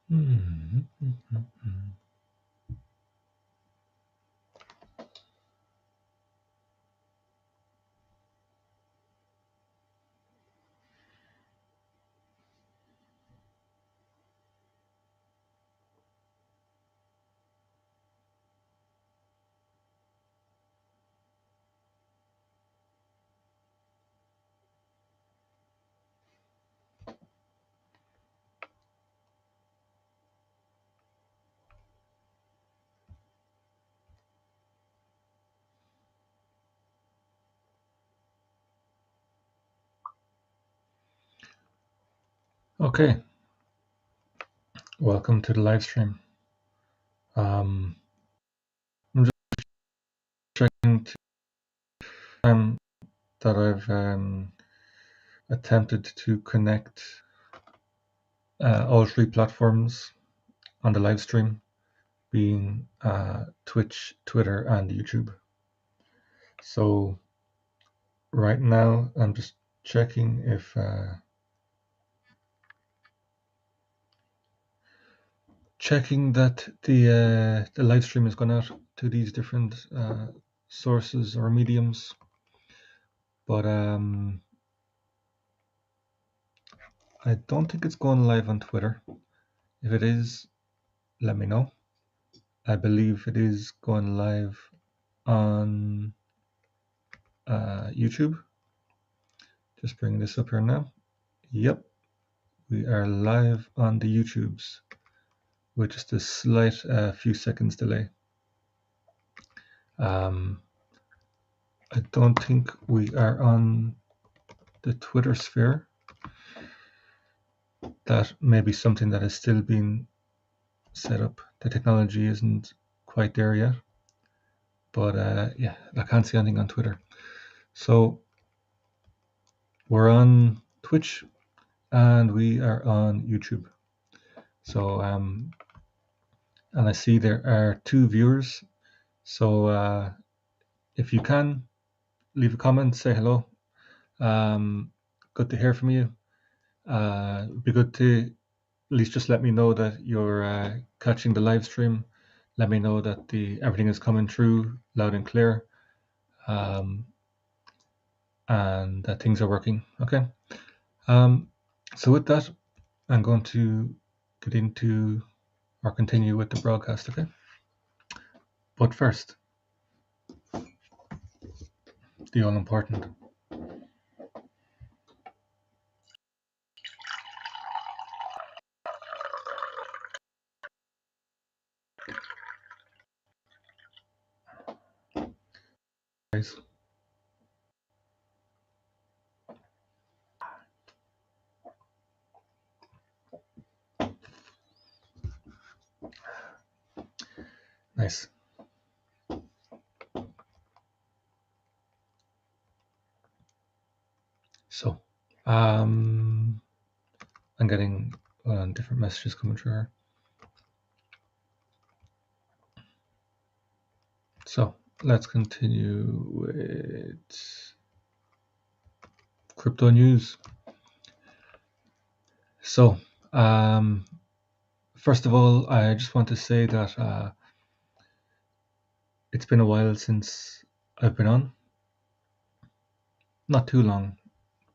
Mhm. Okay, welcome to the live stream. I'm just checking time that I've attempted to connect all three platforms on the live stream, being Twitch, Twitter, and YouTube. So right now, I'm just checking if that the live stream has gone out to these different sources or mediums, but I don't think it's going live on Twitter. If it is, let me know. I believe it is going live on YouTube. Just bringing this up here now. Yep, we are live on the YouTubes with just a slight few seconds delay. I don't think we are on the Twitter sphere. That may be something that is still being set up. The technology isn't quite there yet. But yeah, I can't see anything on Twitter. So we're on Twitch and we are on YouTube. So and I see there are 2 viewers. So if you can leave a comment, say hello. Good to hear from you. It'd be good to at least just let me know that you're catching the live stream. Let me know that everything is coming through loud and clear, and that things are working. Okay. So with that, I'm going to get into or continue with the broadcast. Okay. But first, the all important. Guys. Nice. So, I'm getting different messages coming through here. So let's continue with crypto news. So, first of all, I just want to say that it's been a while since I've been on. Not too long,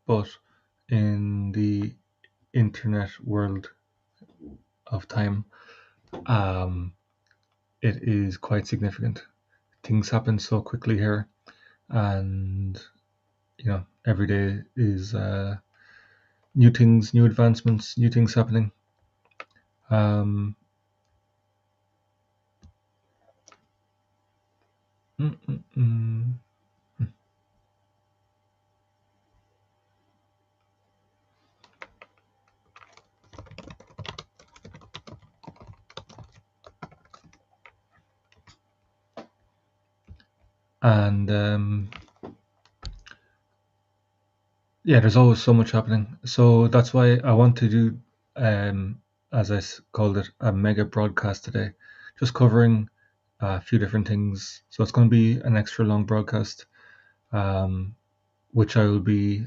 but in the internet world of time, it is quite significant. Things happen so quickly here, and every day is new things, new advancements, new things happening. Um, mm, mm, mm. And yeah, there's always so much happening. So that's why I want to do, as I called it, a mega broadcast today, just covering a few different things. So it's going to be an extra long broadcast, which I will be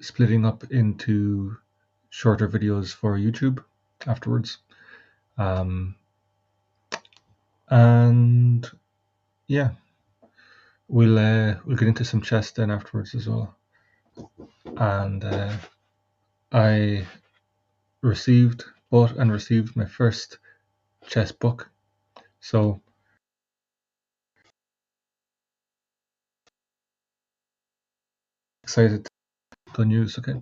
splitting up into shorter videos for YouTube afterwards. And yeah, we'll get into some chess then afterwards as well. And I bought and received my first chess book. So excited to news. Okay.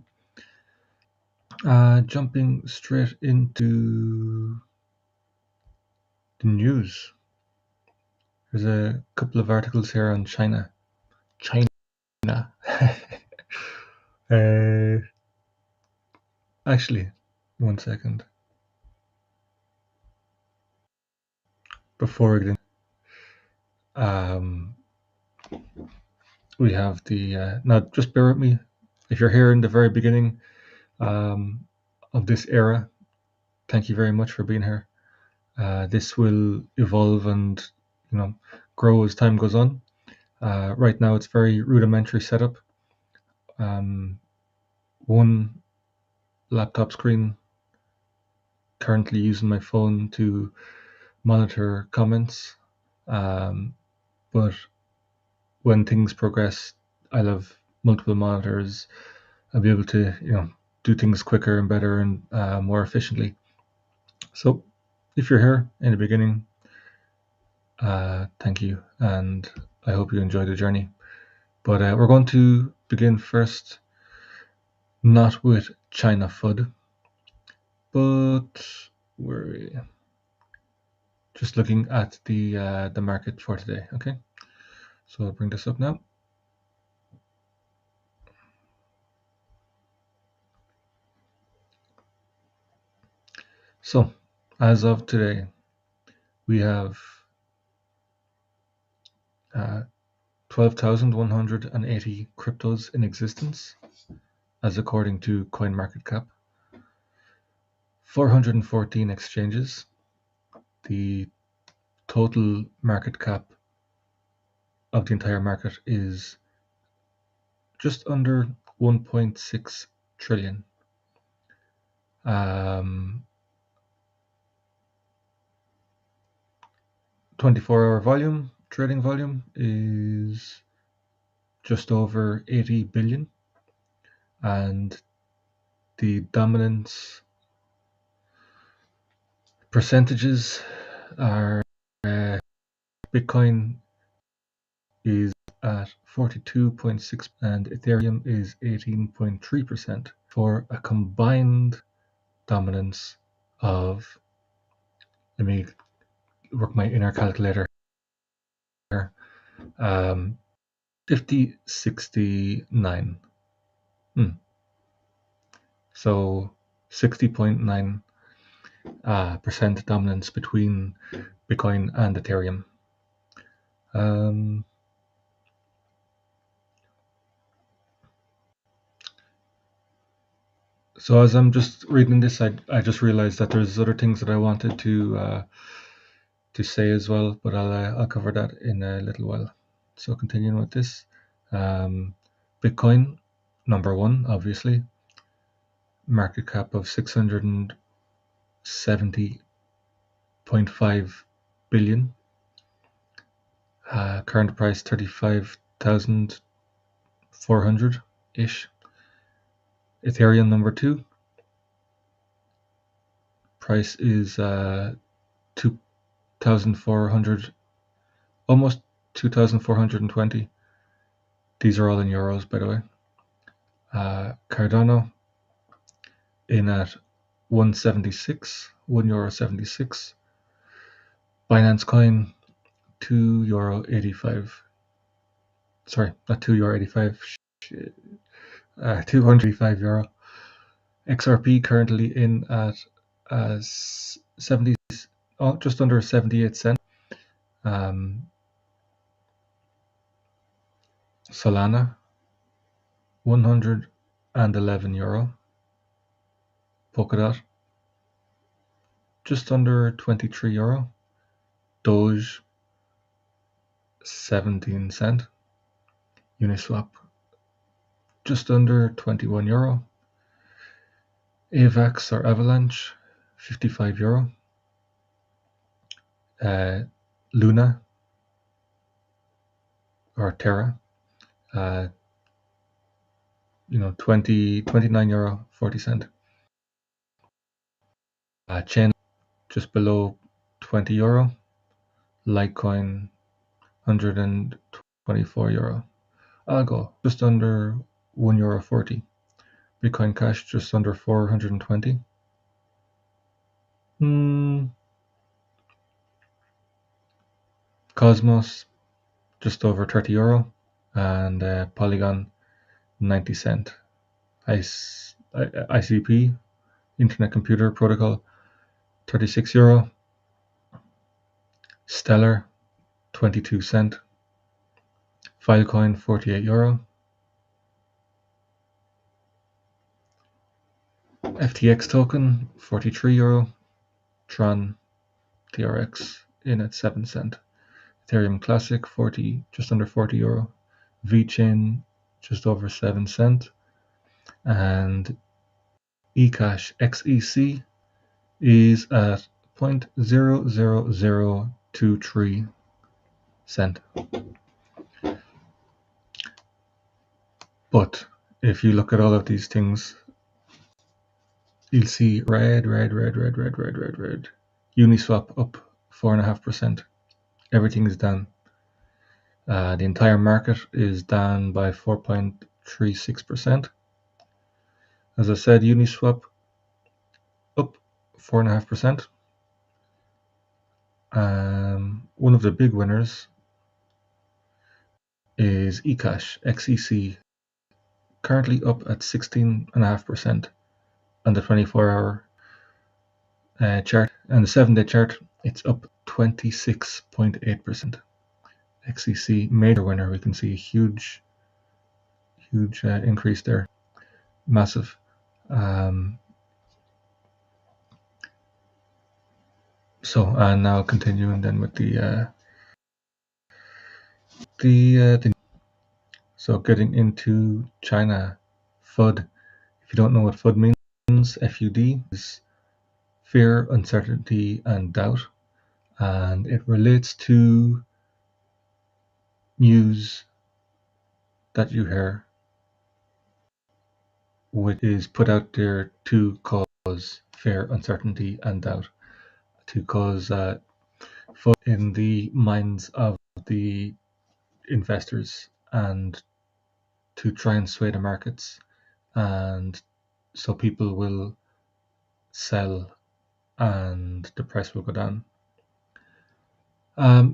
Jumping straight into the news. There's a couple of articles here on China. Actually, one second. Before we get in, we have the now. Just bear with me. If you're here in the very beginning of this era, thank you very much for being here. This will evolve and grow as time goes on. Right now, it's very rudimentary setup. One laptop screen. Currently using my phone to monitor comments, but when things progress, I'll have multiple monitors. I'll be able to do things quicker and better and more efficiently. So if you're here in the beginning, thank you, and I hope you enjoy the journey. But we're going to begin first, not with China FUD, but we're just looking at the market for today. Okay, so I'll bring this up now. So as of today, we have 12,180 cryptos in existence, as according to CoinMarketCap. 414 exchanges. The total market cap of the entire market is just under 1.6 trillion. 24-hour trading volume is just over 80 billion, and the dominance percentages are Bitcoin is at 42.6% and Ethereum is 18.3%, for a combined dominance of, let me work my inner calculator, 5069. So 60.9% dominance between Bitcoin and Ethereum. So as I'm just reading this, I just realized that there's other things that I wanted to say as well, but I'll cover that in a little while. So continuing with this, Bitcoin, number one, obviously, market cap of 670.5 billion. Current price 35,400 ish. Ethereum number two. Price is 2,400, almost 2,420. These are all in euros, by the way. Cardano in at 1.76, €1.76. Binance Coin €2.85. Sorry, not €2.85. €285. XRP currently in at 70, just under 78 cents. Solana, €111. Polkadot, just under €23. Doge, 17 cent. Uniswap, just under €21. AVAX or Avalanche, €55. Luna or Terra, 29 euro 40 cent. Chain just below 20 euro. Litecoin 124 euro. Algo just under 1 euro 40. Bitcoin Cash just under 420. Cosmos just over 30 euro, and Polygon 90 cent. ICP, Internet Computer Protocol, 36 euro. Stellar 22 cent. Filecoin 48 euro. FTX token 43 euro. Tron TRX in at 7 cent. Ethereum Classic just under 40 euro. VeChain just over 7 cent. And eCash XEC is at 0.00023 cent. But if you look at all of these things, you'll see red. Uniswap up 4.5%. Everything is down. The entire market is down by 4.36%. As I said, Uniswap up 4.5%. One of the big winners is eCash XEC, currently up at 16.5% on the 24-hour chart, and the 7-day chart it's up 26.8%. XEC major winner. We can see a huge increase there, massive. So and now continuing then with the so getting into China, FUD. If you don't know what FUD means, FUD is fear, uncertainty, and doubt, and it relates to news that you hear, which is put out there to cause fear, uncertainty, and doubt, to cause FUD in the minds of the investors, and to try and sway the markets, and so people will sell and the price will go down. A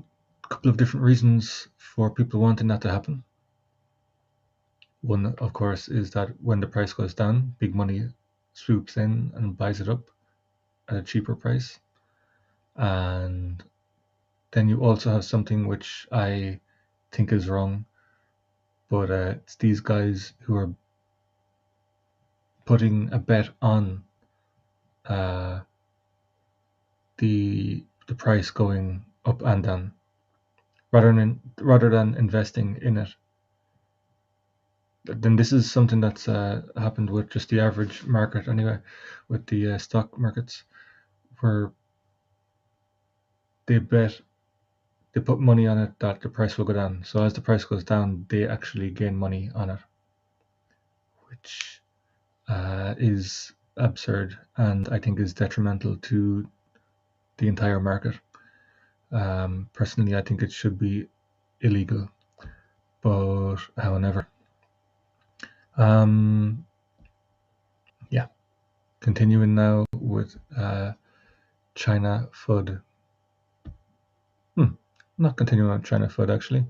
couple of different reasons for people wanting that to happen. One, of course, is that when the price goes down, big money swoops in and buys it up at a cheaper price. And then you also have something which I think is wrong, but it's these guys who are putting a bet on the price going up and down, rather than investing in it. Then this is something that's happened with just the average market anyway, with the stock markets, where they put money on it that the price will go down. So as the price goes down, they actually gain money on it, which is absurd, and I think is detrimental to the entire market. Personally, I think it should be illegal, but however, continuing now with China FUD. Not continuing on China FUD actually.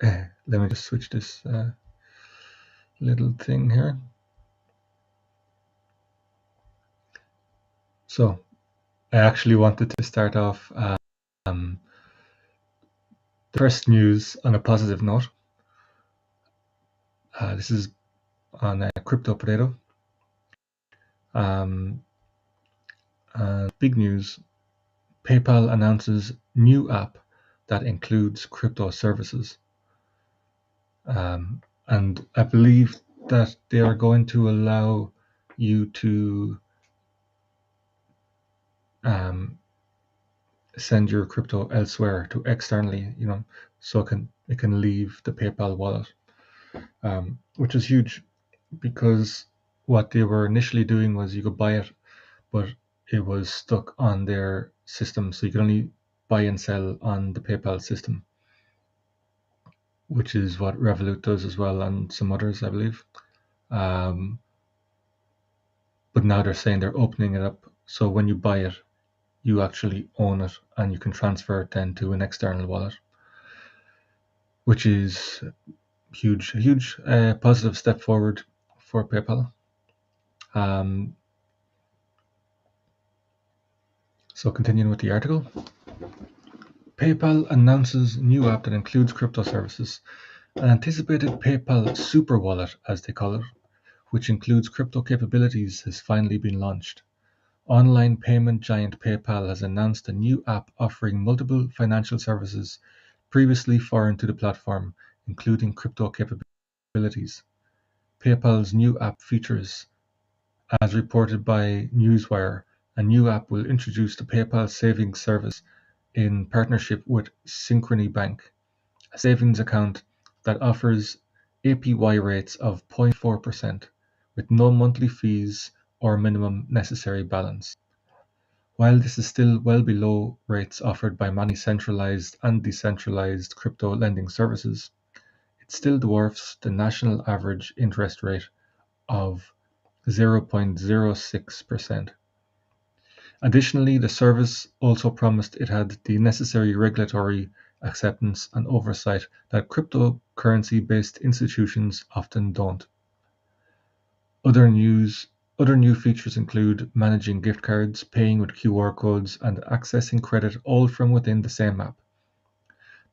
Let me just switch this little thing here. So I actually wanted to start off the first news on a positive note. This is on Crypto Potato. Big news: PayPal announces new app that includes crypto services. And I believe that they are going to allow you to send your crypto elsewhere to externally, so it can leave the PayPal wallet, which is huge because what they were initially doing was you could buy it, but it was stuck on their system, so you could only buy and sell on the PayPal system, which is what Revolut does as well, and some others, I believe. But now they're saying they're opening it up, so when you buy it, you actually own it, and you can transfer it then to an external wallet, which is a huge positive step forward for PayPal. So continuing with the article, PayPal announces new app that includes crypto services. An anticipated PayPal Super Wallet, as they call it, which includes crypto capabilities, has finally been launched. Online payment giant PayPal has announced a new app offering multiple financial services previously foreign to the platform, including crypto capabilities. PayPal's new app features, as reported by Newswire, a new app will introduce the PayPal Savings service in partnership with Synchrony Bank, a savings account that offers APY rates of 0.4% with no monthly fees or minimum necessary balance. While this is still well below rates offered by many centralized and decentralized crypto lending services, it still dwarfs the national average interest rate of 0.06%. Additionally, the service also promised it had the necessary regulatory acceptance and oversight that cryptocurrency-based institutions often don't. Other new features include managing gift cards, paying with QR codes, and accessing credit all from within the same app.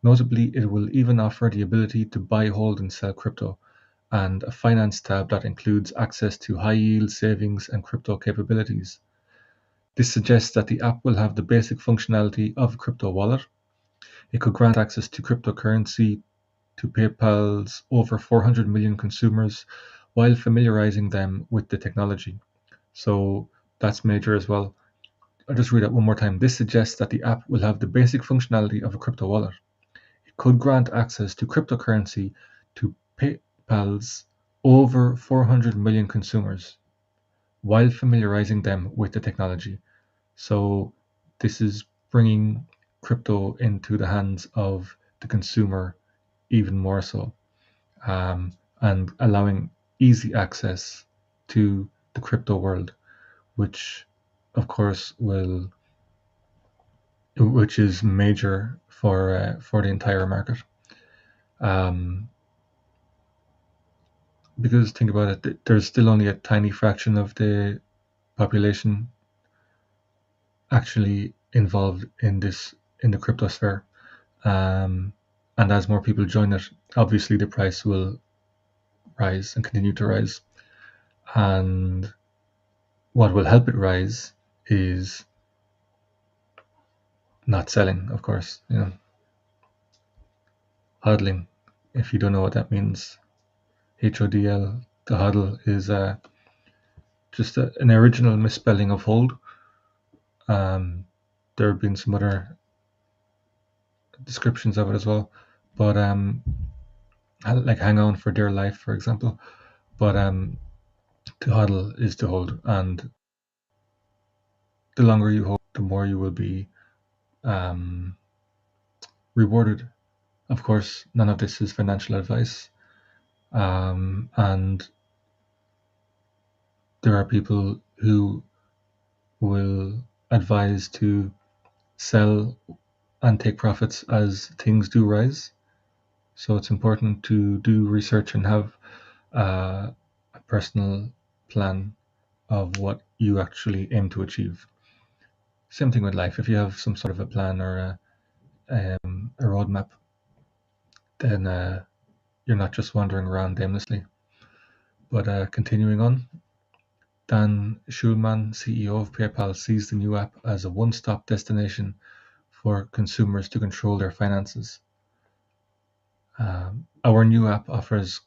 Notably, it will even offer the ability to buy, hold, and sell crypto, and a finance tab that includes access to high-yield savings and crypto capabilities. This suggests that the app will have the basic functionality of a crypto wallet. It could grant access to cryptocurrency to PayPal's over 400 million consumers while familiarizing them with the technology. So that's major as well. I'll just read it one more time. This suggests that the app will have the basic functionality of a crypto wallet. It could grant access to cryptocurrency to PayPal's over 400 million consumers while familiarizing them with the technology. So this is bringing crypto into the hands of the consumer even more so, and allowing easy access to the crypto world, which of course which is major for the entire market. Because think about it, there's still only a tiny fraction of the population actually involved in the crypto sphere, and as more people join it, obviously the price will rise and continue to rise. And what will help it rise is not selling, of course. Hodling. If you don't know what that means, HODL, the hodl is just an original misspelling of hold. There have been some other descriptions of it as well, but like hang on for dear life, for example. But to hodl is to hold, and the longer you hold, the more you will be rewarded. Of course, none of this is financial advice, and there are people who will advise to sell and take profits as things do rise. So it's important to do research and have a personal plan of what you actually aim to achieve. Same thing with life. If you have some sort of a plan or a roadmap, then you're not just wandering around aimlessly. But continuing on, Dan Schulman, CEO of PayPal, sees the new app as a one-stop destination for consumers to control their finances. Our new app offers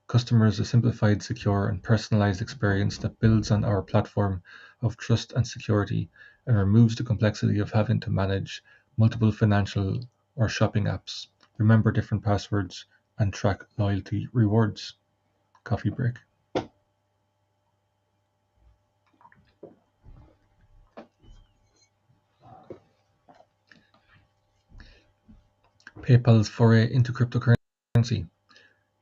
customers a simplified, secure, and personalized experience that builds on our platform of trust and security and removes the complexity of having to manage multiple financial or shopping apps, remember different passwords, and track loyalty rewards. Coffee break. PayPal's foray into cryptocurrency.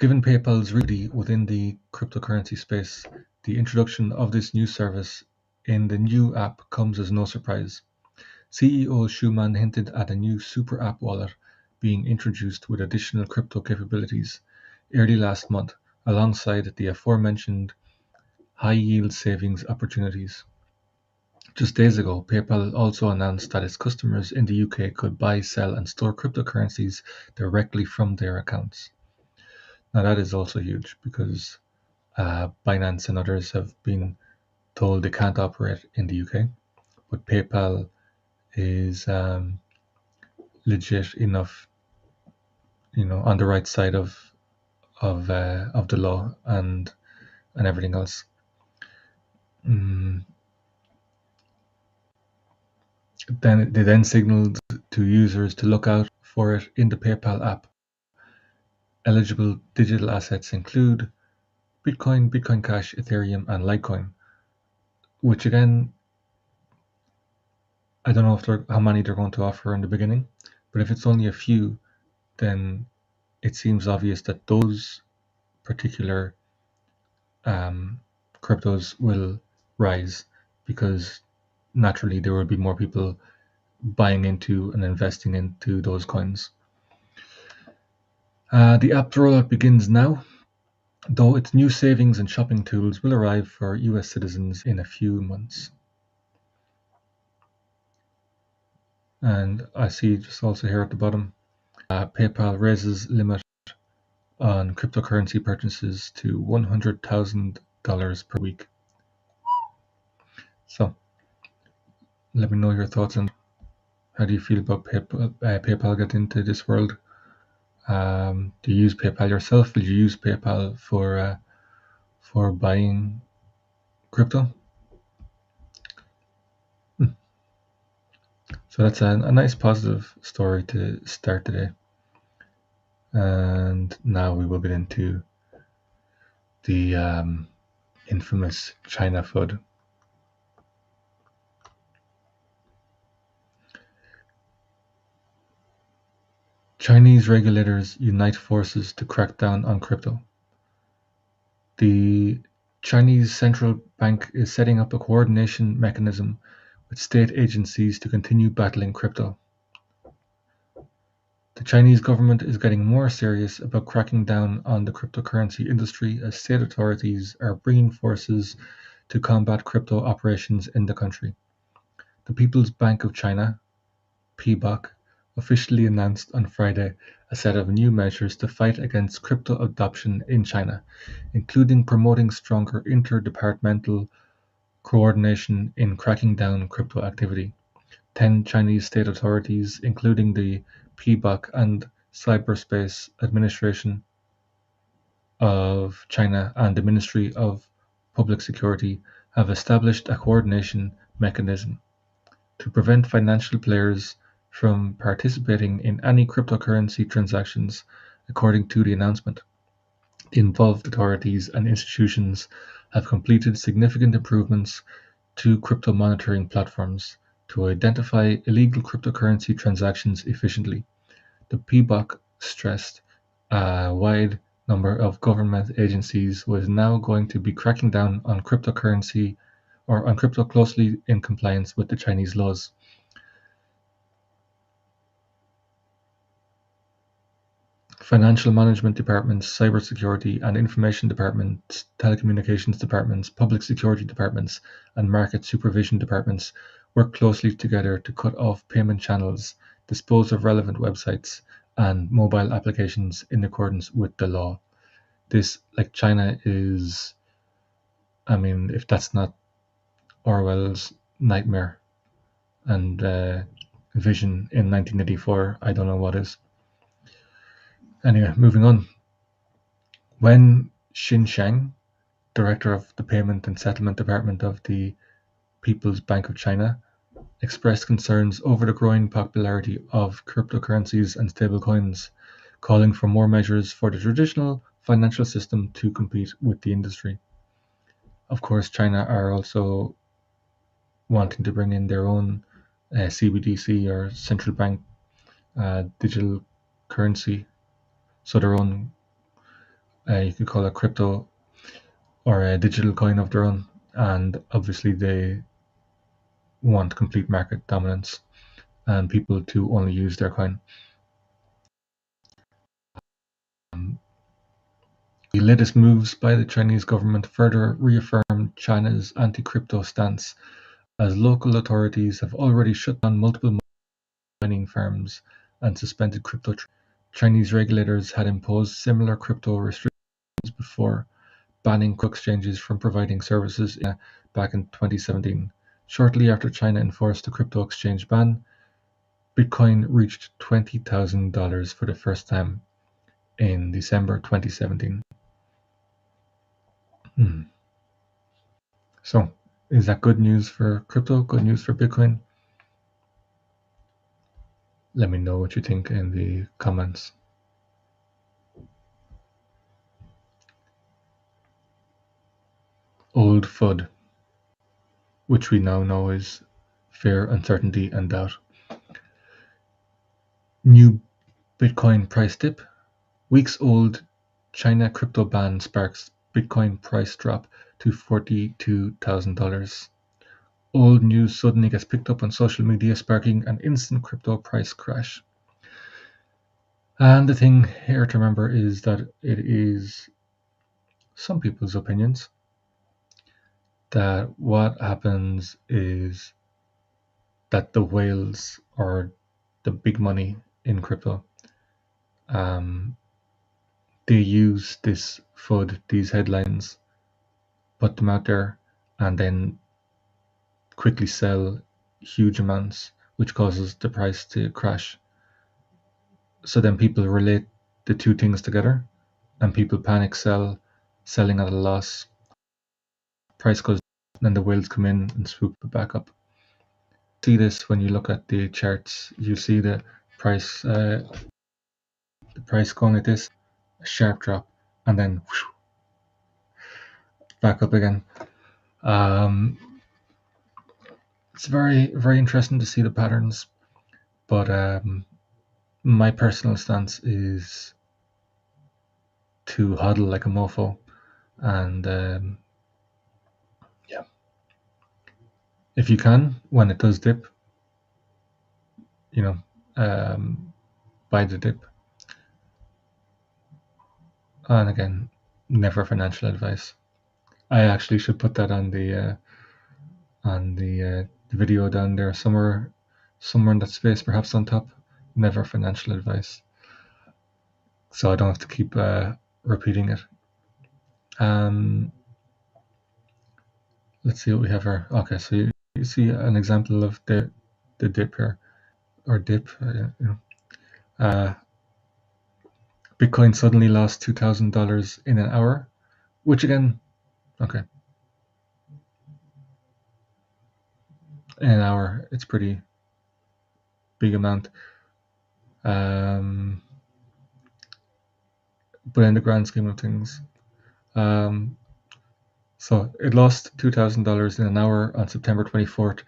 Given PayPal's rigidity within the cryptocurrency space, the introduction of this new service in the new app comes as no surprise. CEO Schuman hinted at a new super app wallet being introduced with additional crypto capabilities early last month, alongside the aforementioned high-yield savings opportunities. Just days ago, PayPal also announced that its customers in the UK could buy, sell, and store cryptocurrencies directly from their accounts. Now, that is also huge because Binance and others have been told they can't operate in the UK, but PayPal is legit enough, on the right side of the law and everything else. Mm. Then they signaled to users to look out for it in the PayPal app. Eligible digital assets include Bitcoin, Bitcoin Cash, Ethereum, and Litecoin, which again, I don't know how many they're going to offer in the beginning, but if it's only a few, then it seems obvious that those particular cryptos will rise because naturally there will be more people buying into and investing into those coins. The app rollout begins now, though its new savings and shopping tools will arrive for US citizens in a few months. And I see just also here at the bottom, PayPal raises limit on cryptocurrency purchases to $100,000 per week. So, let me know your thoughts on how do you feel about PayPal getting into this world. Do you use PayPal yourself? Will you use PayPal for buying crypto? So that's a nice positive story to start today. And now we will get into the infamous China FUD. Chinese regulators unite forces to crack down on crypto. The Chinese central bank is setting up a coordination mechanism with state agencies to continue battling crypto. The Chinese government is getting more serious about cracking down on the cryptocurrency industry as state authorities are bringing forces to combat crypto operations in the country. The People's Bank of China, PBOC, officially announced on Friday a set of new measures to fight against crypto adoption in China, including promoting stronger interdepartmental coordination in cracking down crypto activity. 10 Chinese state authorities, including the PBOC and Cyberspace Administration of China and the Ministry of Public Security, have established a coordination mechanism to prevent financial players from participating in any cryptocurrency transactions, according to the announcement. The involved authorities and institutions have completed significant improvements to crypto monitoring platforms to identify illegal cryptocurrency transactions efficiently. The PBOC stressed a wide number of government agencies was now going to be cracking down on cryptocurrency or on crypto closely in compliance with the Chinese laws. Financial management departments, cybersecurity and information departments, telecommunications departments, public security departments, and market supervision departments work closely together to cut off payment channels, dispose of relevant websites, and mobile applications in accordance with the law. This, like China, is, if that's not Orwell's nightmare and vision in 1984, I don't know what is. Anyway, moving on. Wen Xinsheng, director of the Payment and Settlement Department of the People's Bank of China, expressed concerns over the growing popularity of cryptocurrencies and stablecoins, calling for more measures for the traditional financial system to compete with the industry. Of course, China are also wanting to bring in their own CBDC or central bank digital currency, so their own, you could call it crypto or a digital coin of their own, and obviously they want complete market dominance and people to only use their coin. The latest moves by the Chinese government further reaffirmed China's anti-crypto stance, as local authorities have already shut down multiple mining farms and suspended crypto trading. Chinese regulators had imposed similar crypto restrictions before, banning exchanges from providing services back in 2017. Shortly after China enforced the crypto exchange ban, Bitcoin reached $20,000 for the first time in December 2017. So, is that good news for crypto? Good news for Bitcoin? Let me know what you think in the comments. Old FUD, which we now know is fear, uncertainty, and doubt. New Bitcoin price dip. Weeks old China crypto ban sparks Bitcoin price drop to $42,000. Old news suddenly gets picked up on social media, sparking an instant crypto price crash. And the thing here to remember is that it is some people's opinions that what happens is that the whales or the big money in crypto, they use this FUD, these headlines, put them out there, and then quickly sell huge amounts, which causes the price to crash. So then people relate the two things together, and people panic sell, selling at a loss. Price goes, then the whales come in and swoop it back up. See this when you look at the charts. You see the price going like this, a sharp drop, and then whoosh, back up again. It's very, very interesting to see the patterns, but my personal stance is to hodl like a mofo, and yeah, if you can, when it does dip, buy the dip. And again, never financial advice. I actually should put that on the video down there somewhere in that space, perhaps on top. Never financial advice, so I don't have to keep repeating it. Let's see what we have here. Okay, so you see an example of the dip here, or dip. Bitcoin suddenly lost $2,000 in an hour, which again, okay, in an hour, it's pretty big amount. But in the grand scheme of things, so it lost $2,000 in an hour on September 24th,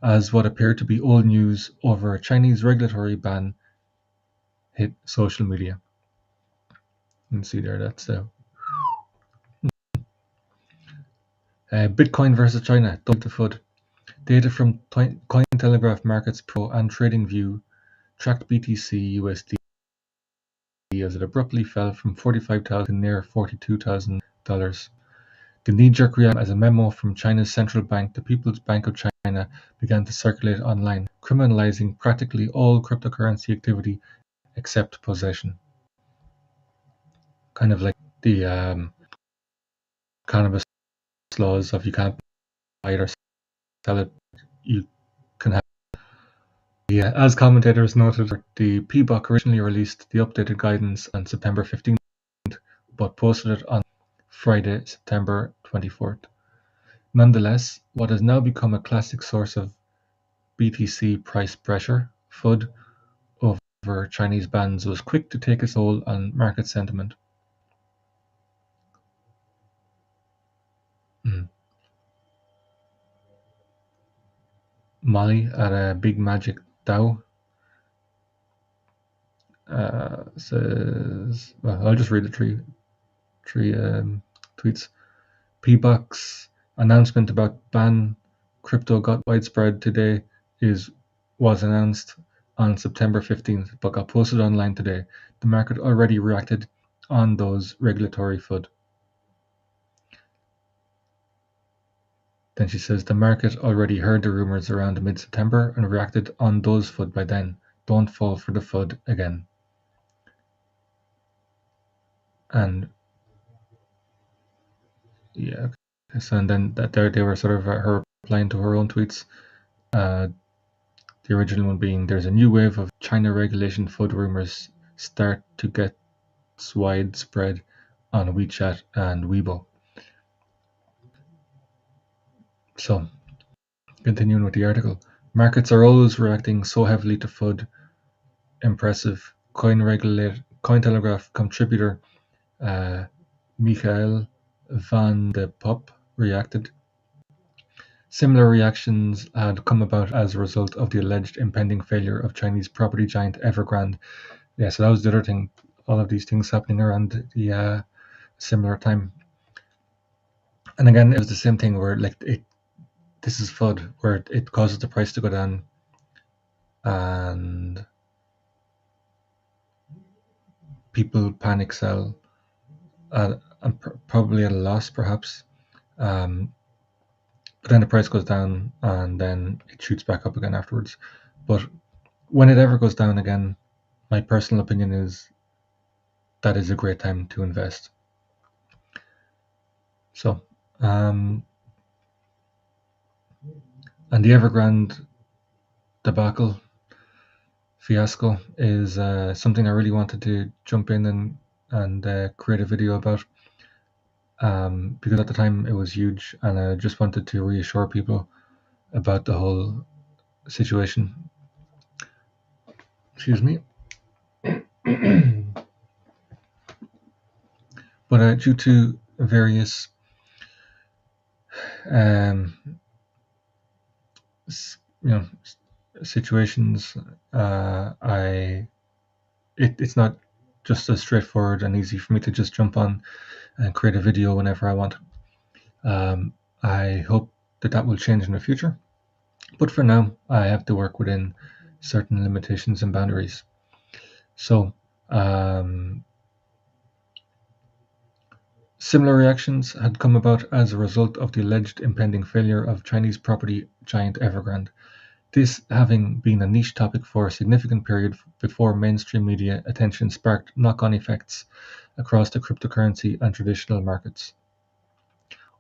as what appeared to be old news over a Chinese regulatory ban hit social media. You can see there, that's the Bitcoin versus China, the FUD. Data from Cointelegraph Markets Pro and TradingView tracked BTC USD as it abruptly fell from $45,000 to near $42,000. The knee-jerk reaction as a memo from China's central bank, the People's Bank of China, began to circulate online, criminalizing practically all cryptocurrency activity except possession. Kind of like the cannabis laws of you can't buy it or sell it, you can have. Yeah, as commentators noted, the PBOC originally released the updated guidance on September 15th, but posted it on Friday, September 24th. Nonetheless, what has now become a classic source of BTC price pressure, FUD, over Chinese bans was quick to take its toll on market sentiment. Molly at a Big Magic DAO says, well, I'll just read the three tweets. P-Box announcement about ban crypto got widespread today was announced on September 15th, but got posted online today. The market already reacted on those regulatory FUD. Then she says the market already heard the rumors around mid-September and reacted on those FUD by then. Don't fall for the FUD again. And yeah, so and then that they were sort of her replying to her own tweets. The original one being, there's a new wave of China regulation FUD rumors start to get widespread on WeChat and Weibo. So, continuing with the article, markets are always reacting so heavily to FUD. Impressive. Cointelegraph contributor Michael van de Poppe reacted. Similar reactions had come about as a result of the alleged impending failure of Chinese property giant Evergrande. Yeah, so that was the other thing. All of these things happening around the similar time. And again, it was the same thing where this is FUD, where it causes the price to go down, and people panic sell, and probably at a loss, perhaps. But then the price goes down, and then it shoots back up again afterwards. But when it ever goes down again, my personal opinion is that is a great time to invest. So, and the Evergrande debacle, fiasco, is something I really wanted to jump in and create a video about, because at the time it was huge, and I just wanted to reassure people about the whole situation. Excuse me. But due to various situations, it's not just as straightforward and easy for me to just jump on and create a video whenever I want. I hope that will change in the future, but for now I have to work within certain limitations and boundaries. So similar reactions had come about as a result of the alleged impending failure of Chinese property giant Evergrande. This having been a niche topic for a significant period before mainstream media attention sparked knock-on effects across the cryptocurrency and traditional markets.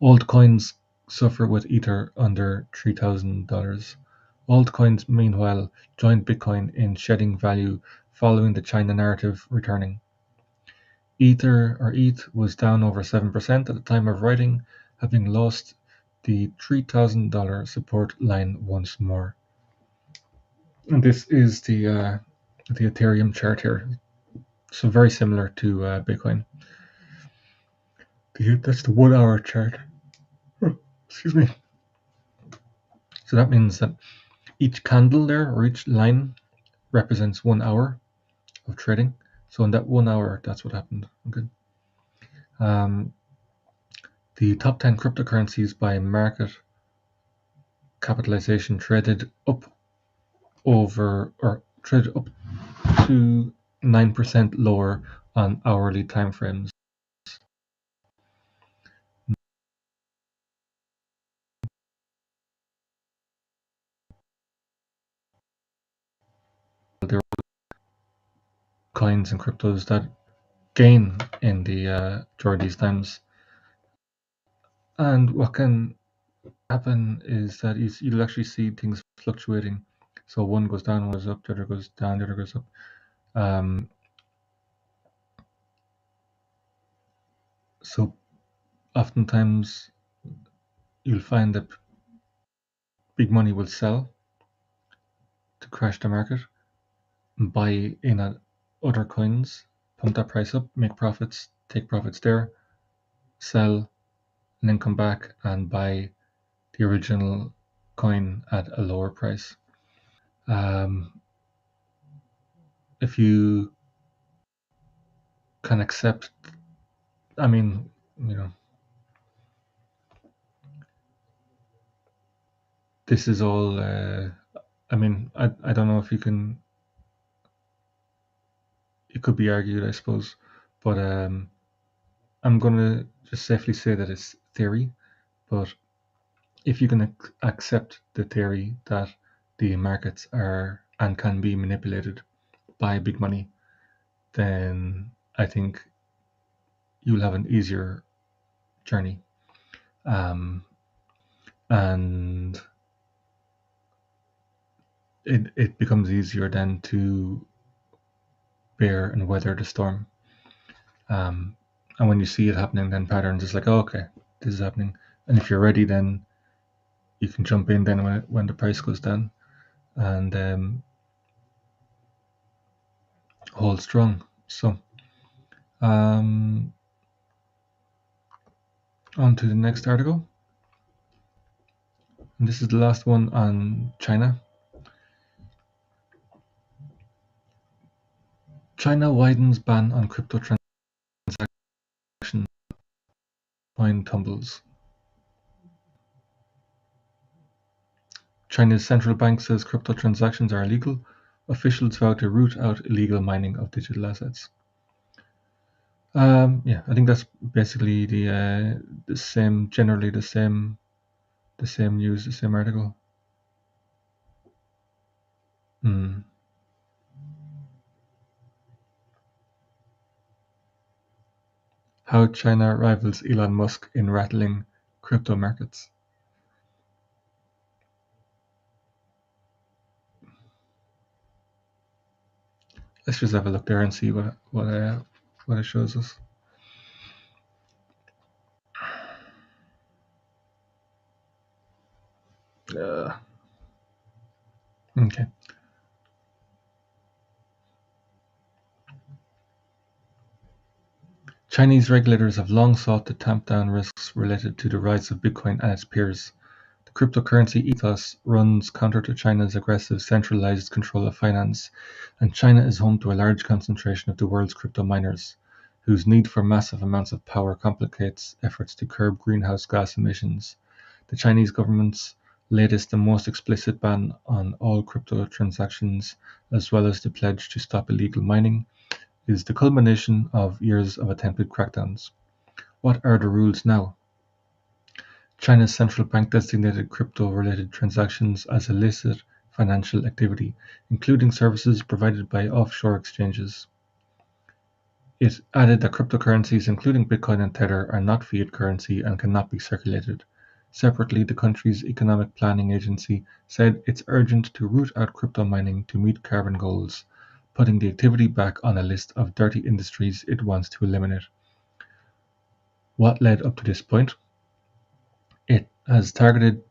Altcoins suffer with Ether under $3,000. Altcoins, meanwhile, joined Bitcoin in shedding value following the China narrative returning. ETH was down over 7% at the time of writing, having lost the $3,000 support line once more. And this is the Ethereum chart here. So very similar to Bitcoin. That's the 1 hour chart. Excuse me. So that means that each candle there, or each line, represents 1 hour of trading. So in that 1 hour, that's what happened. Okay. The top 10 cryptocurrencies by market capitalization traded up to 9% lower on hourly timeframes. There were coins and cryptos that gain in during these times. And what can happen is that you'll actually see things fluctuating. So one goes down, one goes up, the other goes down, the other goes up. So oftentimes you'll find that big money will sell, to crash the market, buy in at other coins, pump that price up, make profits, take profits there, sell, and then come back and buy the original coin at a lower price. If you can accept, I mean, this is all, I don't know if you can, it could be argued, I suppose, but I'm going to just safely say that it's theory. But if you can accept the theory that the markets are and can be manipulated by big money, then I think you'll have an easier journey. And it becomes easier then to bear and weather the storm. And when you see it happening, then patterns, it's like, oh, okay, this is happening. And if you're ready, then you can jump in then when the price goes down and hold strong. So on to the next article. And this is the last one on China. China widens ban on crypto transactions. Coin tumbles. China's central bank says crypto transactions are illegal. Officials vow to root out illegal mining of digital assets. Yeah, I think that's basically the same, generally the same news, the same article. How China rivals Elon Musk in rattling crypto markets. Let's just have a look there and see what it shows us. Okay. Chinese regulators have long sought to tamp down risks related to the rise of Bitcoin and its peers. The cryptocurrency ethos runs counter to China's aggressive centralized control of finance, and China is home to a large concentration of the world's crypto miners, whose need for massive amounts of power complicates efforts to curb greenhouse gas emissions. The Chinese government's latest and most explicit ban on all crypto transactions, as well as the pledge to stop illegal mining, is the culmination of years of attempted crackdowns. What are the rules now? China's central bank designated crypto-related transactions as illicit financial activity, including services provided by offshore exchanges. It added that cryptocurrencies, including Bitcoin and Tether, are not fiat currency and cannot be circulated. Separately, the country's economic planning agency said it's urgent to root out crypto mining to meet carbon goals, putting the activity back on a list of dirty industries it wants to eliminate. What led up to this point? It has targeted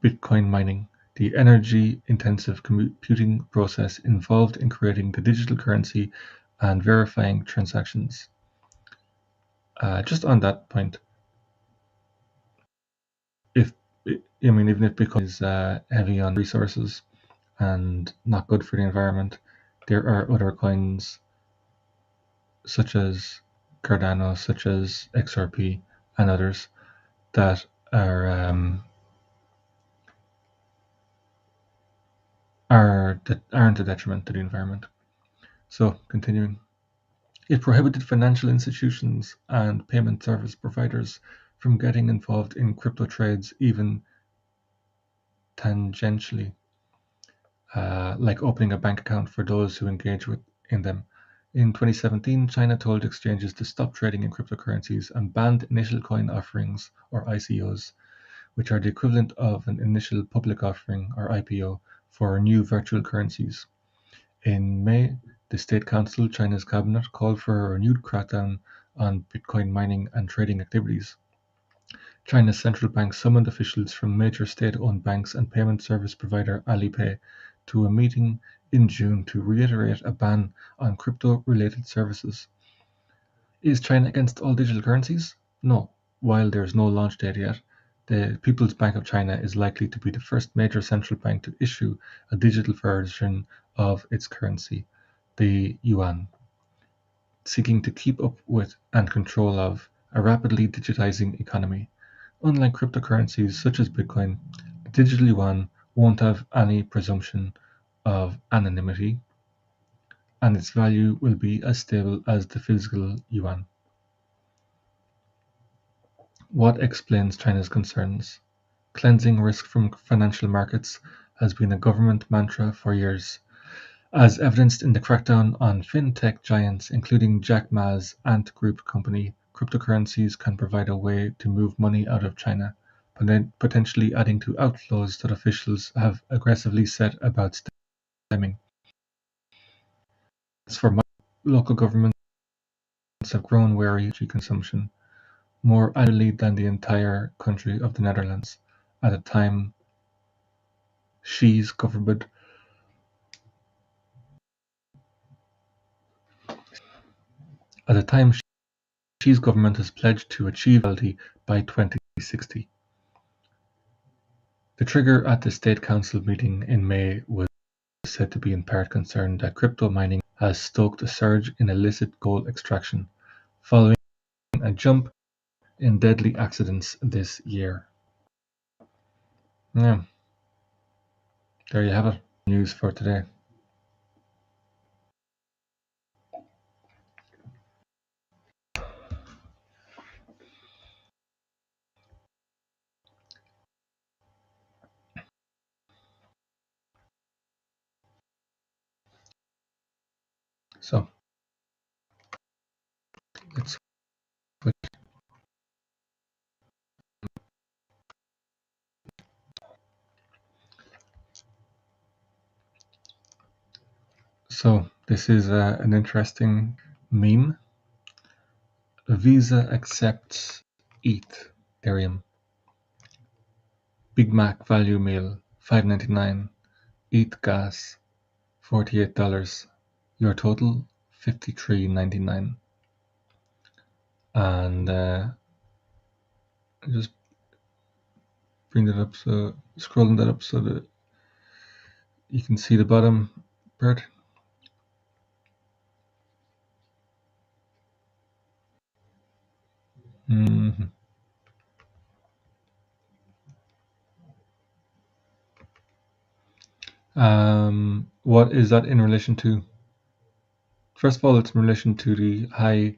Bitcoin mining, the energy-intensive computing process involved in creating the digital currency and verifying transactions. Just on that point, even if Bitcoin is heavy on resources and not good for the environment, there are other coins such as Cardano, such as XRP, and others that aren't a detriment to the environment. So, continuing. It prohibited financial institutions and payment service providers from getting involved in crypto trades even tangentially, like opening a bank account for those who engage in them. In 2017, China told exchanges to stop trading in cryptocurrencies and banned initial coin offerings, or ICOs, which are the equivalent of an initial public offering, or IPO, for new virtual currencies. In May, the State Council, China's cabinet, called for a renewed crackdown on Bitcoin mining and trading activities. China's central bank summoned officials from major state-owned banks and payment service provider Alipay to a meeting in June to reiterate a ban on crypto-related services. Is China against all digital currencies? No. While there is no launch date yet, the People's Bank of China is likely to be the first major central bank to issue a digital version of its currency, the yuan, seeking to keep up with and control of a rapidly digitizing economy. Unlike cryptocurrencies such as Bitcoin, the digital yuan won't have any presumption of anonymity, and its value will be as stable as the physical yuan. What explains China's concerns? Cleansing risk from financial markets has been a government mantra for years, as evidenced in the crackdown on fintech giants including Jack Ma's Ant Group company. Cryptocurrencies can provide a way to move money out of China, potentially adding to outflows that officials have aggressively set about stemming. As for local governments have grown wary of energy consumption more annually than the entire country of the Netherlands, at a time Xi's government has pledged to achieve neutrality by 2060. The trigger at the State Council meeting in May was said to be in part concerned that crypto mining has stoked a surge in illicit coal extraction, following a jump in deadly accidents this year. Yeah, there you have it. News for today. So let's switch. So this is an interesting meme. Visa accepts ETH, Ethereum. Big Mac value meal, $5.99. ETH gas, $48. Your total, $53.99. And just bring that up, so scrolling that up so that you can see the bottom part. Mhm. What is that in relation to? First of all, it's in relation to the high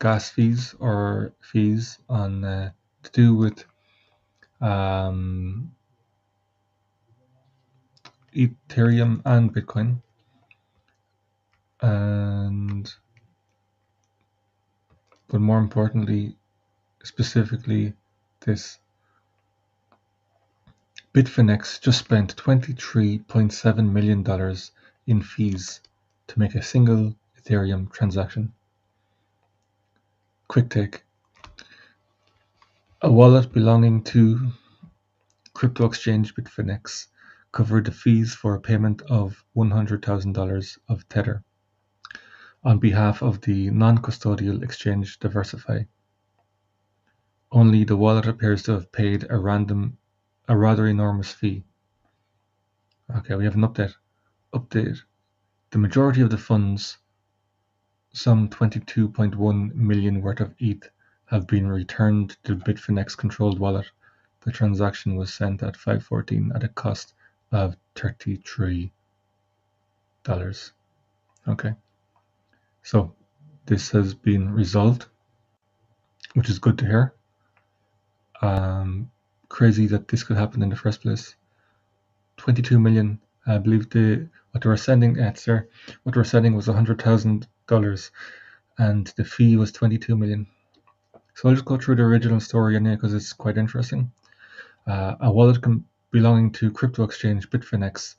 gas fees or fees on to do with Ethereum and Bitcoin, and but more importantly, specifically this. Bitfinex just spent $23.7 million in fees to make a single Ethereum transaction. Quick take. A wallet belonging to crypto exchange Bitfinex covered the fees for a payment of $100,000 of Tether on behalf of the non-custodial exchange Diversify. Only the wallet appears to have paid a rather enormous fee. Okay, we have an update. The majority of the funds, some 22.1 million worth of ETH, have been returned to the Bitfinex controlled wallet. The transaction was sent at 5:14 at a cost of $33. Okay, so this has been resolved, which is good to hear. Crazy that this could happen in the first place. 22 million. I believe what they were sending was $100,000, and the fee was 22 million. So I'll just go through the original story anyway because it's quite interesting. A wallet belonging to crypto exchange Bitfinex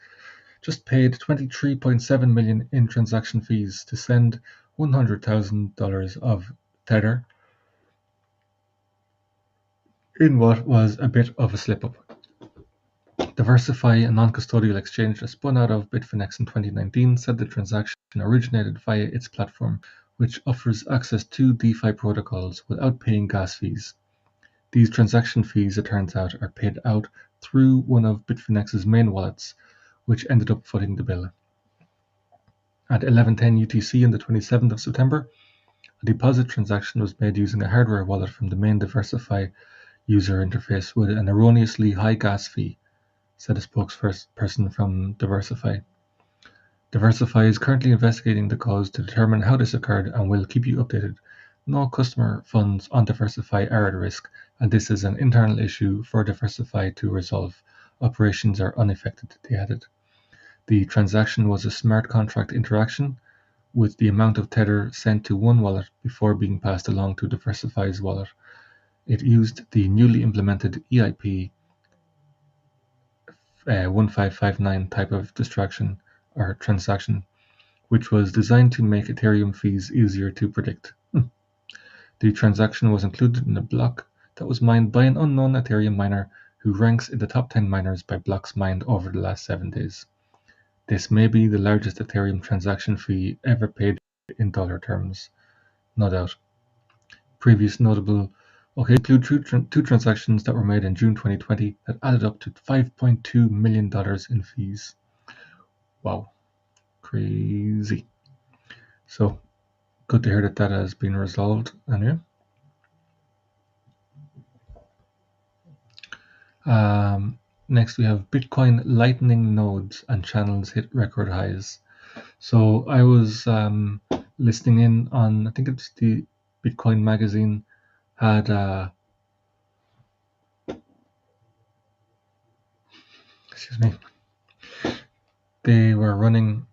just paid $23.7 million in transaction fees to send $100,000 of Tether in what was a bit of a slip-up. Diversify, a non-custodial exchange that spun out of Bitfinex in 2019, said the transaction originated via its platform, which offers access to DeFi protocols without paying gas fees. These transaction fees, it turns out, are paid out through one of Bitfinex's main wallets, which ended up footing the bill. At 11:10 UTC on the 27th of September, a deposit transaction was made using a hardware wallet from the main Diversify user interface with an erroneously high gas fee, said a spokesperson from Diversify. Diversify is currently investigating the cause to determine how this occurred and will keep you updated. No customer funds on Diversify are at risk, and this is an internal issue for Diversify to resolve. Operations are unaffected, they added. The transaction was a smart contract interaction, with the amount of Tether sent to one wallet before being passed along to Diversify's wallet. It used the newly implemented EIP 1559 type of transaction, which was designed to make Ethereum fees easier to predict. The transaction was included in a block that was mined by an unknown Ethereum miner who ranks in the top 10 miners by blocks mined over the last 7 days. This may be the largest Ethereum transaction fee ever paid in dollar terms, no doubt. Previous notable include two transactions that were made in June 2020 that added up to $5.2 million in fees. Wow, crazy. So, good to hear that has been resolved. Anyway. Next, we have Bitcoin Lightning nodes and channels hit record highs. So I was listening in on, I think it's the Bitcoin magazine had excuse me, they were running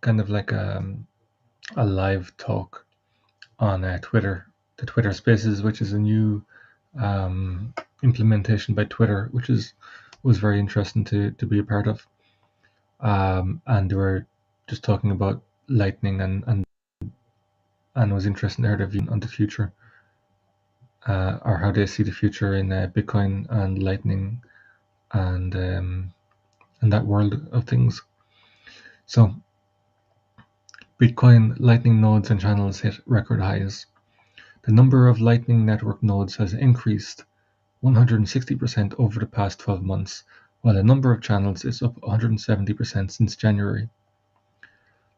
kind of like a live talk on Twitter, the Twitter Spaces, which is a new implementation by Twitter, which was very interesting to be a part of. And they were just talking about Lightning and was interested in their view on the future, or how they see the future in Bitcoin and Lightning and that world of things. So Bitcoin Lightning nodes and channels hit record highs. The number of Lightning Network nodes has increased 160% over the past 12 months, while the number of channels is up 170% since January.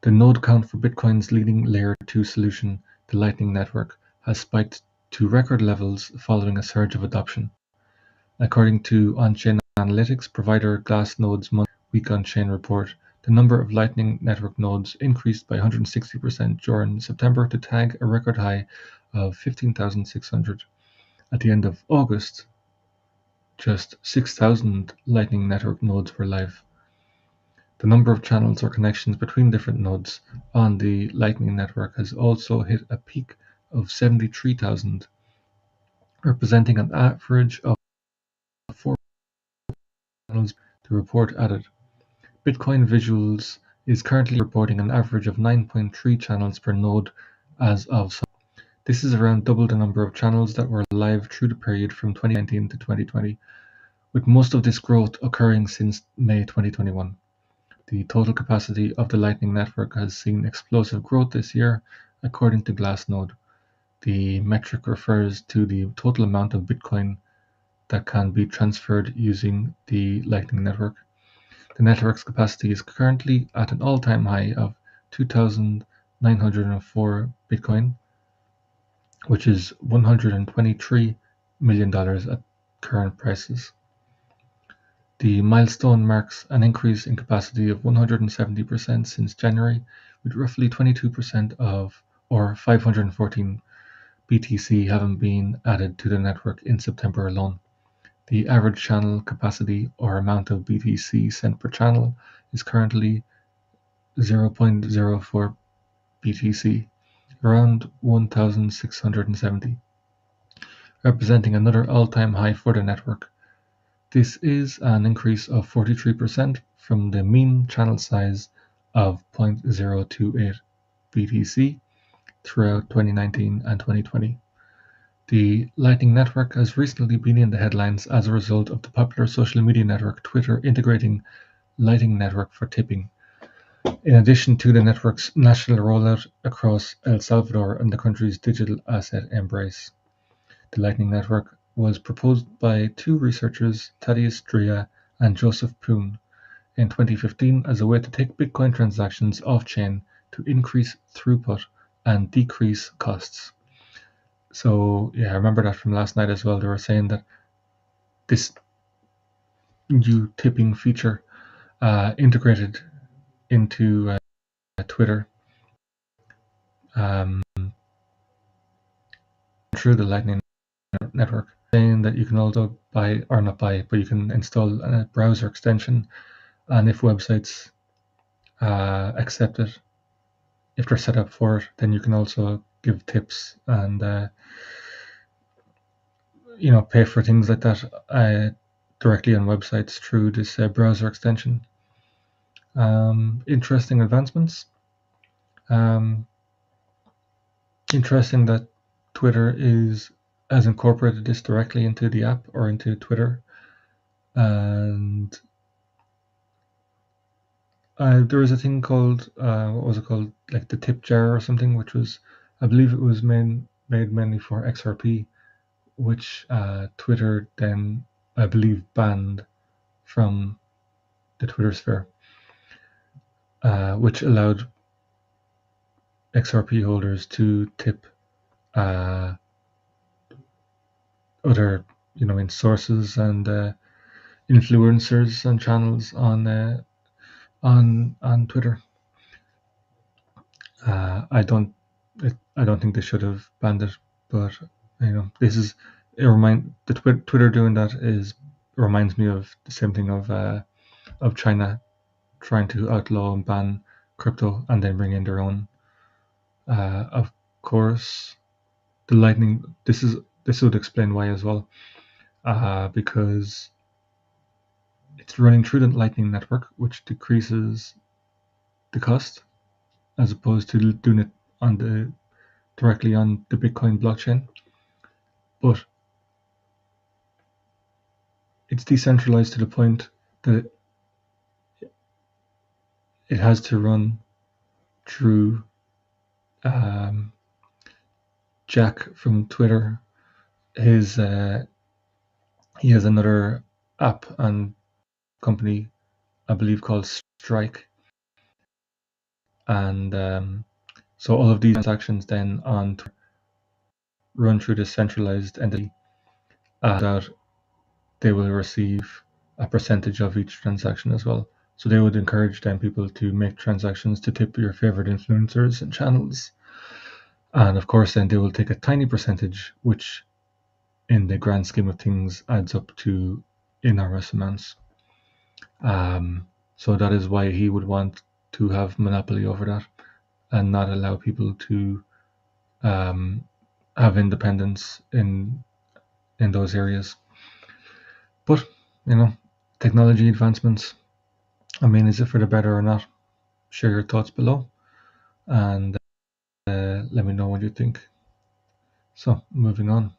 The node count for Bitcoin's leading Layer 2 solution, the Lightning Network, has spiked to record levels following a surge of adoption. According to on-chain analytics provider Glassnode's monthly week on-chain report, the number of Lightning Network nodes increased by 160% during September to tag a record high of 15,600. At the end of August, just 6,000 Lightning Network nodes were live. The number of channels or connections between different nodes on the Lightning Network has also hit a peak of 73,000, representing an average of 4 channels, the report added. Bitcoin Visuals is currently reporting an average of 9.3 channels per node as of Sunday. This is around double the number of channels that were live through the period from 2019 to 2020, with most of this growth occurring since May 2021. The total capacity of the Lightning Network has seen explosive growth this year, according to Glassnode. The metric refers to the total amount of Bitcoin that can be transferred using the Lightning Network. The network's capacity is currently at an all-time high of 2,904 Bitcoin, which is $123 million at current prices. The milestone marks an increase in capacity of 170% since January, with roughly 22% of, or 514 BTC having been added to the network in September alone. The average channel capacity or amount of BTC sent per channel is currently 0.04 BTC, around 1,670, representing another all-time high for the network. This is an increase of 43% from the mean channel size of 0.028 BTC throughout 2019 and 2020. The Lightning Network has recently been in the headlines as a result of the popular social media network Twitter integrating Lightning Network for tipping. In addition to the network's national rollout across El Salvador and the country's digital asset embrace. The Lightning Network was proposed by two researchers, Thaddeus Drea and Joseph Poon, in 2015 as a way to take Bitcoin transactions off-chain to increase throughput and decrease costs. So yeah, I remember that from last night as well. They were saying that this new tipping feature integrated into Twitter um, through the Lightning Network, saying that you can also buy, or not buy, but you can install a browser extension, and if websites accept it, if they're set up for it, then you can also give tips and pay for things like that directly on websites through this browser extension. Interesting advancements. Interesting that Twitter has incorporated this directly into the app or into Twitter, and there was a thing called what was it called, like the tip jar or something, which was, I believe it was made mainly for XRP, which Twitter then, I believe, banned from the Twitter sphere, which allowed XRP holders to tip other, in sources and influencers and channels on Twitter. I don't think they should have banned it, but this is Twitter doing that reminds me of the same thing of China trying to outlaw and ban crypto and then bring in their own. Of course, the Lightning. This would explain why as well, because it's running through the Lightning Network, which decreases the cost, as opposed to doing it directly on the Bitcoin blockchain. But it's decentralized to the point that it has to run through Jack from Twitter. He has another app and company, I believe, called Strike, and so all of these transactions then run through this centralized entity, that they will receive a percentage of each transaction as well. So they would encourage then people to make transactions to tip your favorite influencers and channels, and of course then they will take a tiny percentage, which in the grand scheme of things adds up to enormous amounts. So that is why he would want to have monopoly over that and not allow people to have independence in those areas. But technology advancements, I mean, is it for the better or not? Share your thoughts below and let me know what you think. So moving on.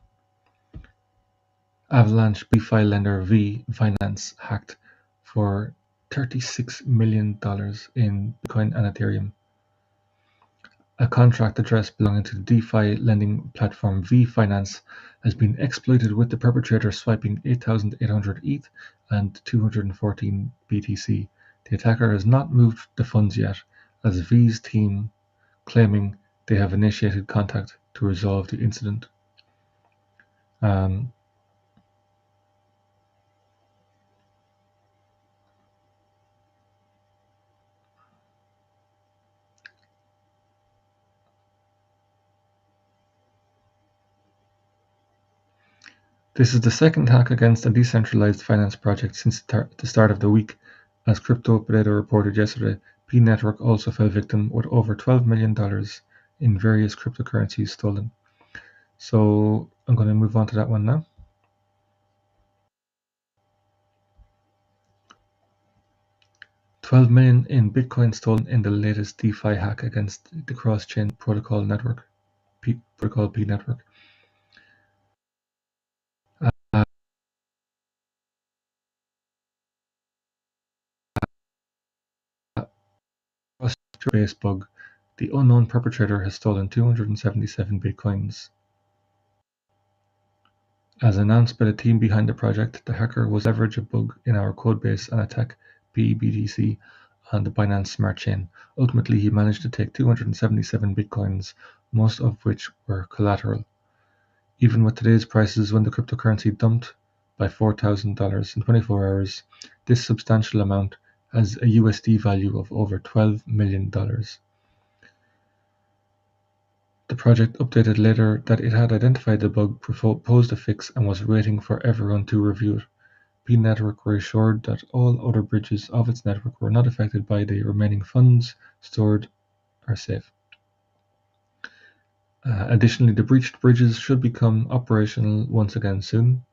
Avalanche DeFi lender V Finance hacked for $36 million in Bitcoin and Ethereum. A contract address belonging to the DeFi lending platform V Finance has been exploited, with the perpetrator swiping 8,800 ETH and 214 BTC. The attacker has not moved the funds yet, as V's team claiming they have initiated contact to resolve the incident. This is the second hack against a decentralized finance project since the start of the week. As Crypto Potato reported yesterday, P Network also fell victim, with over $12 million in various cryptocurrencies stolen. So I'm going to move on to that one now. $12 million in Bitcoin stolen in the latest DeFi hack against the cross-chain protocol network, P Network. base bug, the unknown perpetrator has stolen 277 bitcoins. As announced by the team behind the project, the hacker was leverage a bug in our codebase and attack BBTC on the Binance Smart Chain. Ultimately, he managed to take 277 bitcoins, most of which were collateral. Even with today's prices, when the cryptocurrency dumped by $4,000 in 24 hours, this substantial amount has a USD value of over $12 million. The project updated later that it had identified the bug, proposed a fix, and was waiting for everyone to review it. B-Network were assured that all other bridges of its network were not affected by the remaining funds stored are safe. Additionally, the breached bridges should become operational once again soon.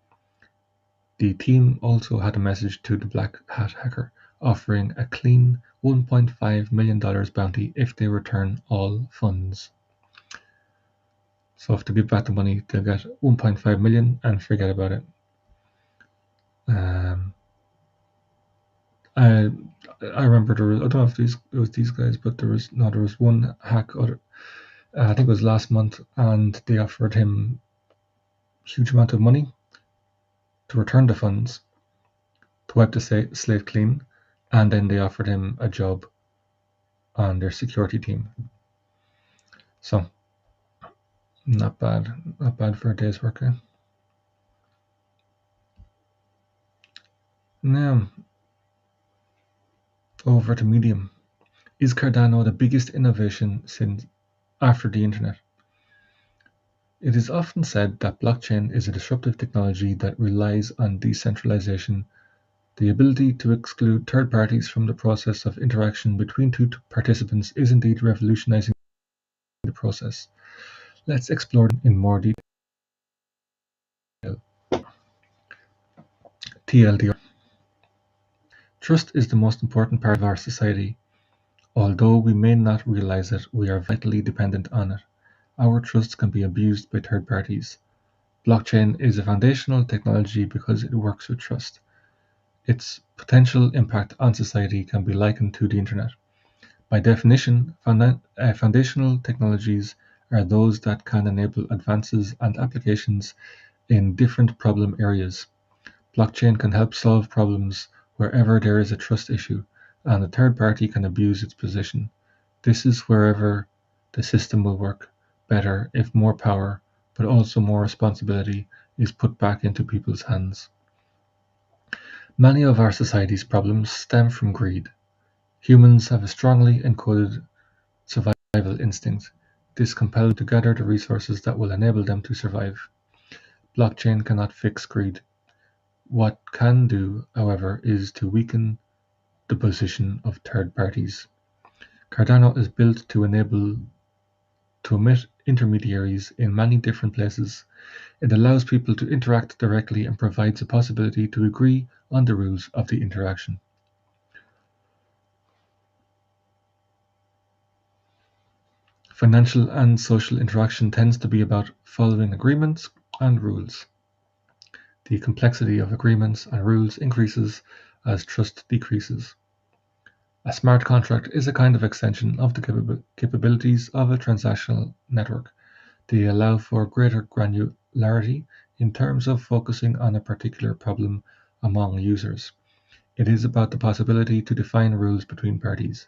The team also had a message to the Black Hat hacker, offering a clean $1.5 million bounty if they return all funds. So if they give back the money, they'll get 1.5 million and forget about it. I remember there was, I don't know if it was these guys, but there was one hack. I think it was last month, and they offered him a huge amount of money to return the funds, to wipe the slate clean, and then they offered him a job on their security team. So, not bad for a day's work. Now, over to Medium. Is Cardano the biggest innovation since after the internet? It is often said that blockchain is a disruptive technology that relies on decentralization. The ability to exclude third parties from the process of interaction between two participants is indeed revolutionizing the process. Let's explore in more detail. TLDR. Trust is the most important part of our society. Although we may not realize it, we are vitally dependent on it. Our trust can be abused by third parties. Blockchain is a foundational technology because it works with trust. Its potential impact on society can be likened to the internet. By definition, foundational technologies are those that can enable advances and applications in different problem areas. Blockchain can help solve problems wherever there is a trust issue, and a third party can abuse its position. This is wherever the system will work better if more power, but also more responsibility, is put back into people's hands. Many of our society's problems stem from greed. Humans have a strongly encoded survival instinct. This compels them to gather the resources that will enable them to survive. Blockchain cannot fix greed. What can do, however, is to weaken the position of third parties. Cardano is built to omit intermediaries in many different places. It allows people to interact directly and provides a possibility to agree on the rules of the interaction. Financial and social interaction tends to be about following agreements and rules. The complexity of agreements and rules increases as trust decreases. A smart contract is a kind of extension of the capabilities of a transactional network. They allow for greater granularity in terms of focusing on a particular problem among users. It is about the possibility to define rules between parties.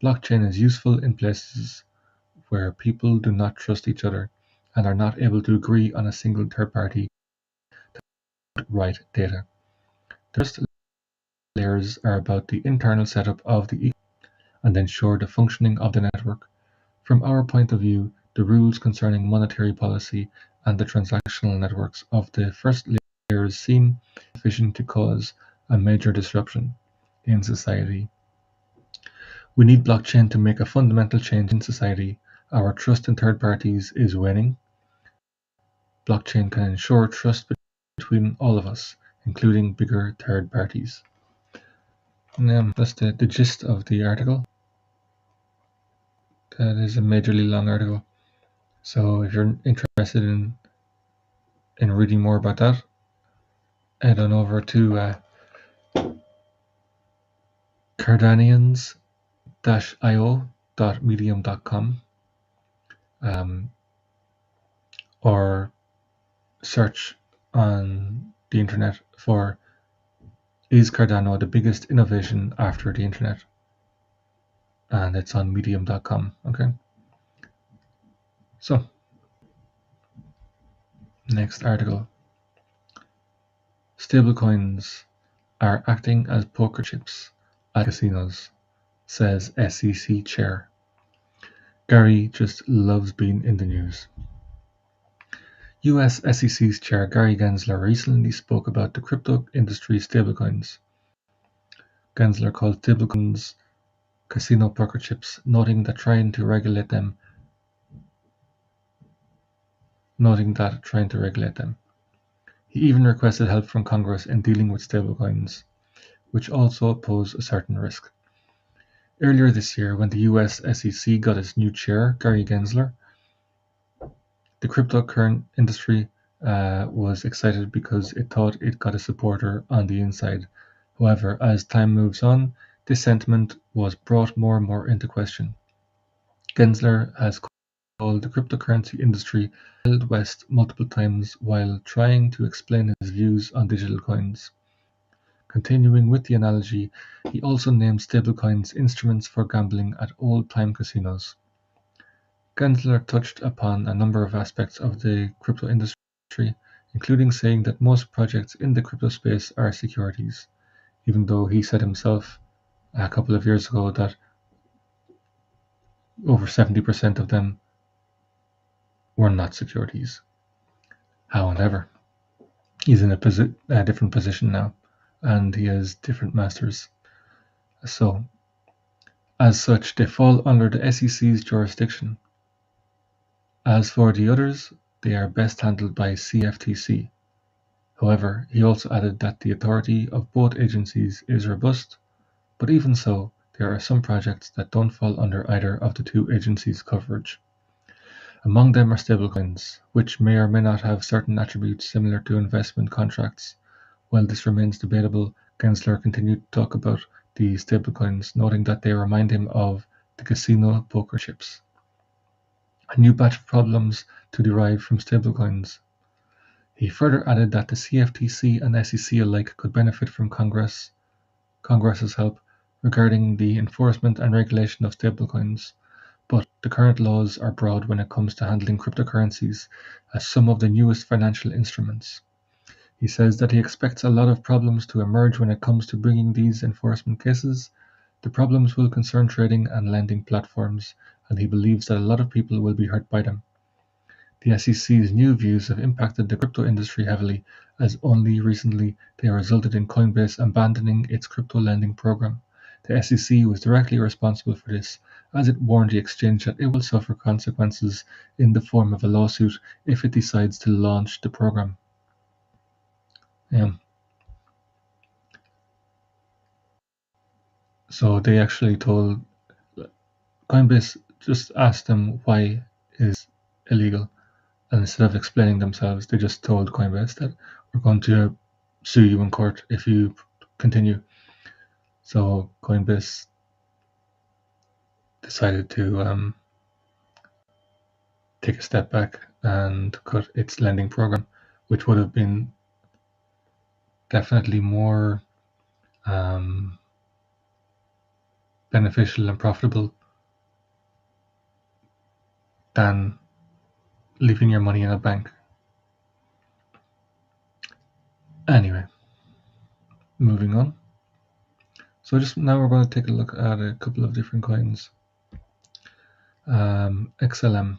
Blockchain is useful in places where people do not trust each other and are not able to agree on a single third party to write data. The trust layers are about the internal setup of the ecosystem and ensure the functioning of the network. From our point of view, the rules concerning monetary policy and the transactional networks of the first layers seem sufficient to cause a major disruption in society. We need blockchain to make a fundamental change in society. Our trust in third parties is waning. Blockchain can ensure trust between all of us, including bigger third parties. That's the gist of the article. That is a majorly long article. So if you're interested in reading more about that, head on over to Cardanians-io.com talk.medium.com, or search on the internet for "Is Cardano the biggest innovation after the internet?" And it's on medium.com. Okay. So, next article. Stablecoins are acting as poker chips at casinos, says SEC chair. Gary just loves being in the news. US SEC's chair Gary Gensler recently spoke about the crypto industry's stablecoins. Gensler called stablecoins casino poker chips, noting that trying to regulate them. He even requested help from Congress in dealing with stablecoins, which also pose a certain risk. Earlier this year, when the US SEC got its new chair, Gary Gensler, the cryptocurrency industry was excited because it thought it got a supporter on the inside. However, as time moves on, this sentiment was brought more and more into question. Gensler has called the cryptocurrency industry Wild West multiple times while trying to explain his views on digital coins. Continuing with the analogy, he also named stablecoins instruments for gambling at old-time casinos. Gensler touched upon a number of aspects of the crypto industry, including saying that most projects in the crypto space are securities, even though he said himself a couple of years ago that over 70% of them were not securities. However, he's in a different position now, and he has different masters. So, as such, they fall under the SEC's jurisdiction. As for the others, they are best handled by CFTC. However, he also added that the authority of both agencies is robust, but even so, there are some projects that don't fall under either of the two agencies' coverage. Among them are stablecoins, which may or may not have certain attributes similar to investment contracts. While this remains debatable, Gensler continued to talk about the stablecoins, noting that they remind him of the casino poker chips. A new batch of problems to derive from stablecoins. He further added that the CFTC and SEC alike could benefit from Congress's help regarding the enforcement and regulation of stablecoins, but the current laws are broad when it comes to handling cryptocurrencies as some of the newest financial instruments. He says that he expects a lot of problems to emerge when it comes to bringing these enforcement cases. The problems will concern trading and lending platforms, and he believes that a lot of people will be hurt by them. The SEC's new views have impacted the crypto industry heavily, as only recently they resulted in Coinbase abandoning its crypto lending program. The SEC was directly responsible for this, as it warned the exchange that it will suffer consequences in the form of a lawsuit if it decides to launch the program. So they actually told Coinbase, just asked them why is illegal, and instead of explaining themselves, they just told Coinbase that we're going to sue you in court if you continue. So Coinbase decided to take a step back and cut its lending program, which would have been definitely more beneficial and profitable than leaving your money in a bank. Anyway, moving on. So just now we're going to take a look at a couple of different coins. XLM.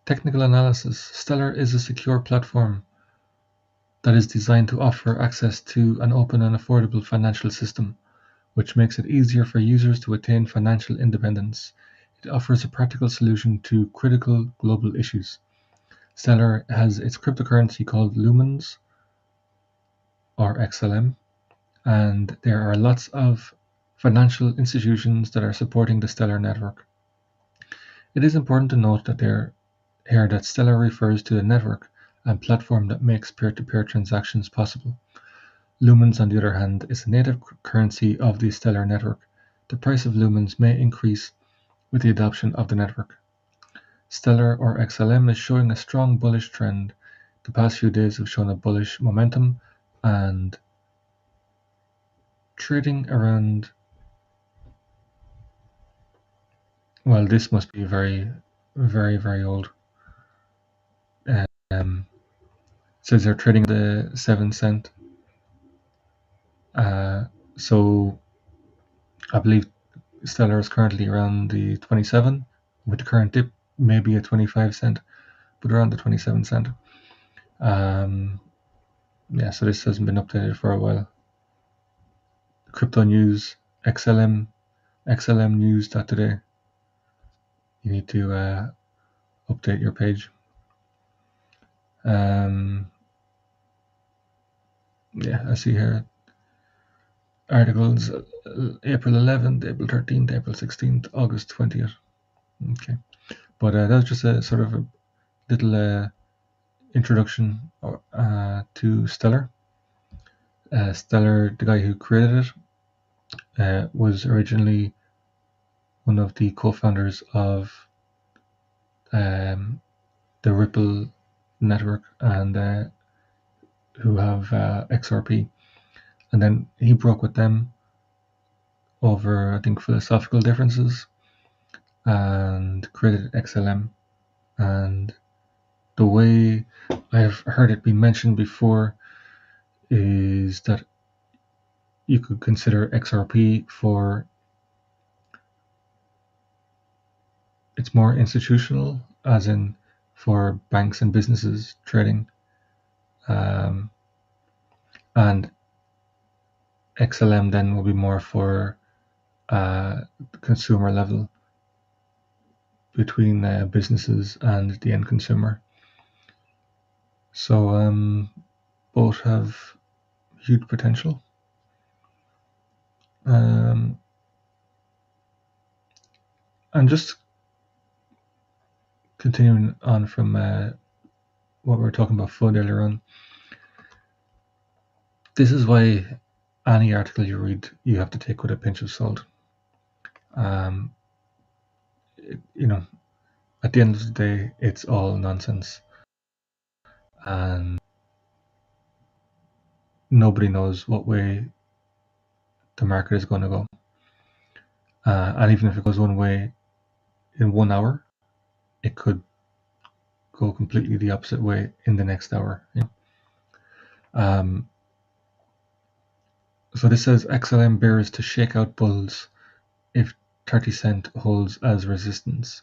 Technical analysis. Stellar is a secure platform that is designed to offer access to an open and affordable financial system, which makes it easier for users to attain financial independence. It offers a practical solution to critical global issues. Stellar has its cryptocurrency called Lumens, or XLM, and there are lots of financial institutions that are supporting the Stellar network. It is important to note that that Stellar refers to the network and platform that makes peer-to-peer transactions possible. Lumens, on the other hand, is the native currency of the Stellar network. The price of Lumens may increase with the adoption of the network. Stellar, or XLM, is showing a strong bullish trend. The past few days have shown a bullish momentum and trading around, well, this must be very, very, very old. It says they're trading at the 7 cent. So I believe Stellar is currently around the 27, with the current dip maybe at 25 cent, but around the 27 cent. Yeah, so this hasn't been updated for a while. Crypto news, XLM news today. You need to update your page. Yeah, I see here articles April 11th, April 13th, April 16th, August 20th. Okay, but that was just a sort of a little introduction to Stellar. Stellar, the guy who created it, was originally one of the co-founders of the Ripple network, and who have XRP, and then he broke with them over, I think, philosophical differences, and created XLM. And the way I've heard it be mentioned before is that you could consider XRP for, it's more institutional, as in for banks and businesses trading, and XLM then will be more for consumer level, between businesses and the end consumer. So both have huge potential. And just continuing on from what we were talking about FUD earlier on, this is why any article you read, you have to take with a pinch of salt. At the end of the day, it's all nonsense, and nobody knows what way the market is going to go. And even if it goes one way in 1 hour, it could go completely the opposite way in the next hour. So this says XLM bears to shake out bulls if 30 cent holds as resistance.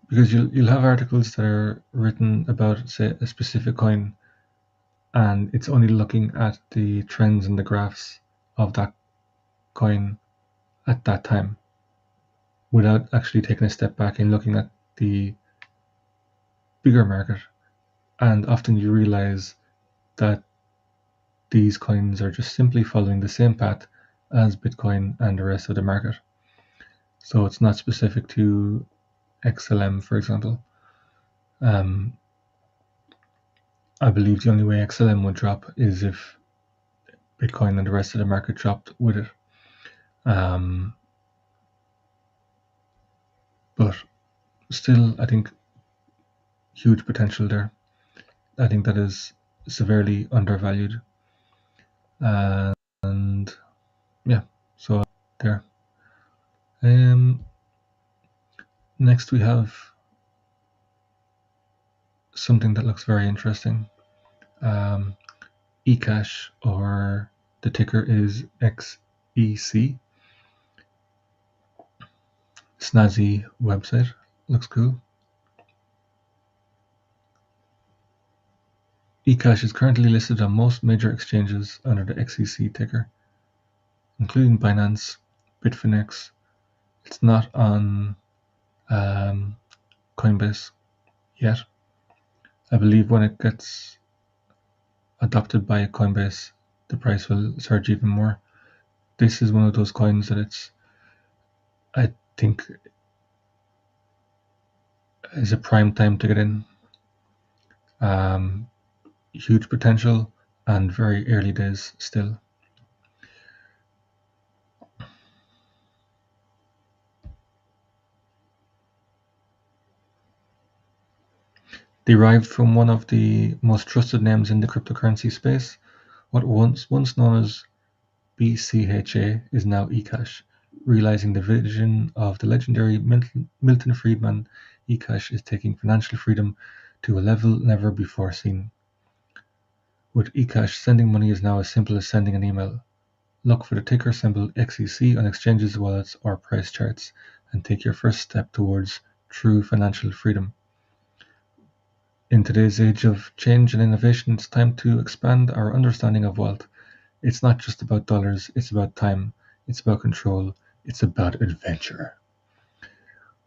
Because you'll have articles that are written about, say, a specific coin, and it's only looking at the trends and the graphs of that coin at that time, without actually taking a step back and looking at the bigger market. And often you realize that these coins are just simply following the same path as Bitcoin and the rest of the market. So it's not specific to XLM, for example. I believe the only way XLM would drop is if Bitcoin and the rest of the market dropped with it. But still, I think huge potential there. I think that is severely undervalued. And yeah, so there. Next we have something that looks very interesting. eCash, or the ticker is XEC. Snazzy website, looks cool. eCash is currently listed on most major exchanges under the XEC ticker, including Binance, Bitfinex. It's not on Coinbase yet. I believe when it gets adopted by Coinbase, the price will surge even more. this is one of those coins that I think is a prime time to get in. Huge potential and very early days still. Derived from one of the most trusted names in the cryptocurrency space, what once known as BCHA is now eCash. Realizing the vision of the legendary Milton Friedman, eCash is taking financial freedom to a level never before seen. With eCash, sending money is now as simple as sending an email. Look for the ticker symbol XEC on exchanges, wallets, or price charts, and take your first step towards true financial freedom. In today's age of change and innovation, it's time to expand our understanding of wealth. It's not just about dollars, it's about time, it's about control, it's about adventure.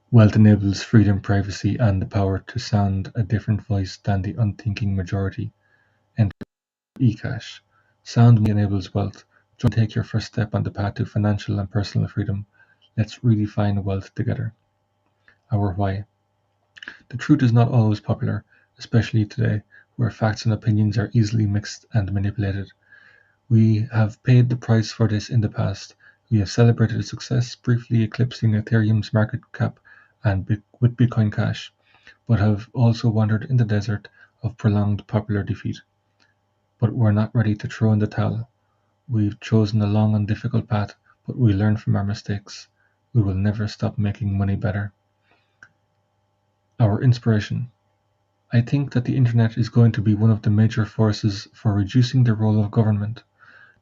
Wealth enables freedom, privacy, and the power to sound a different voice than the unthinking majority. Enter eCash. Sound money enables wealth. Join and take your first step on the path to financial and personal freedom. Let's redefine wealth together. Our why. The truth is not always popular, especially today, where facts and opinions are easily mixed and manipulated. We have paid the price for this in the past. We have celebrated its success, briefly eclipsing Ethereum's market cap and with Bitcoin Cash, but have also wandered in the desert of prolonged popular defeat. But we're not ready to throw in the towel. We've chosen a long and difficult path, but we learn from our mistakes. We will never stop making money better. Our inspiration. I think that the internet is going to be one of the major forces for reducing the role of government.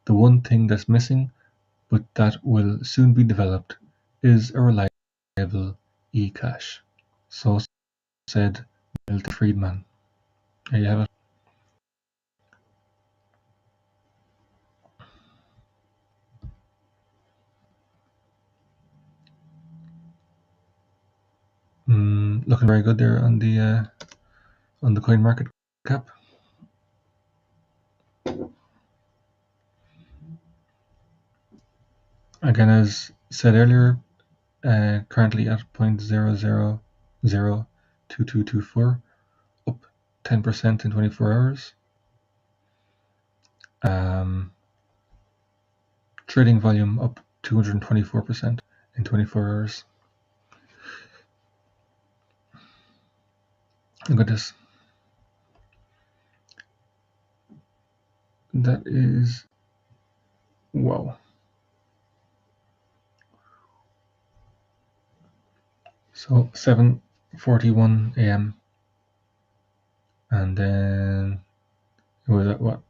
The one thing that's missing, but that will soon be developed, is a reliable eCash. So said Milton Friedman. There you have it. Looking very good there on the coin market cap. Again, as said earlier, currently at 0.0002224, up 10% in 24 hours. Trading volume up 224% in 24 hours. Look at this. That is, wow. So 7:41 a.m. and then it was at what?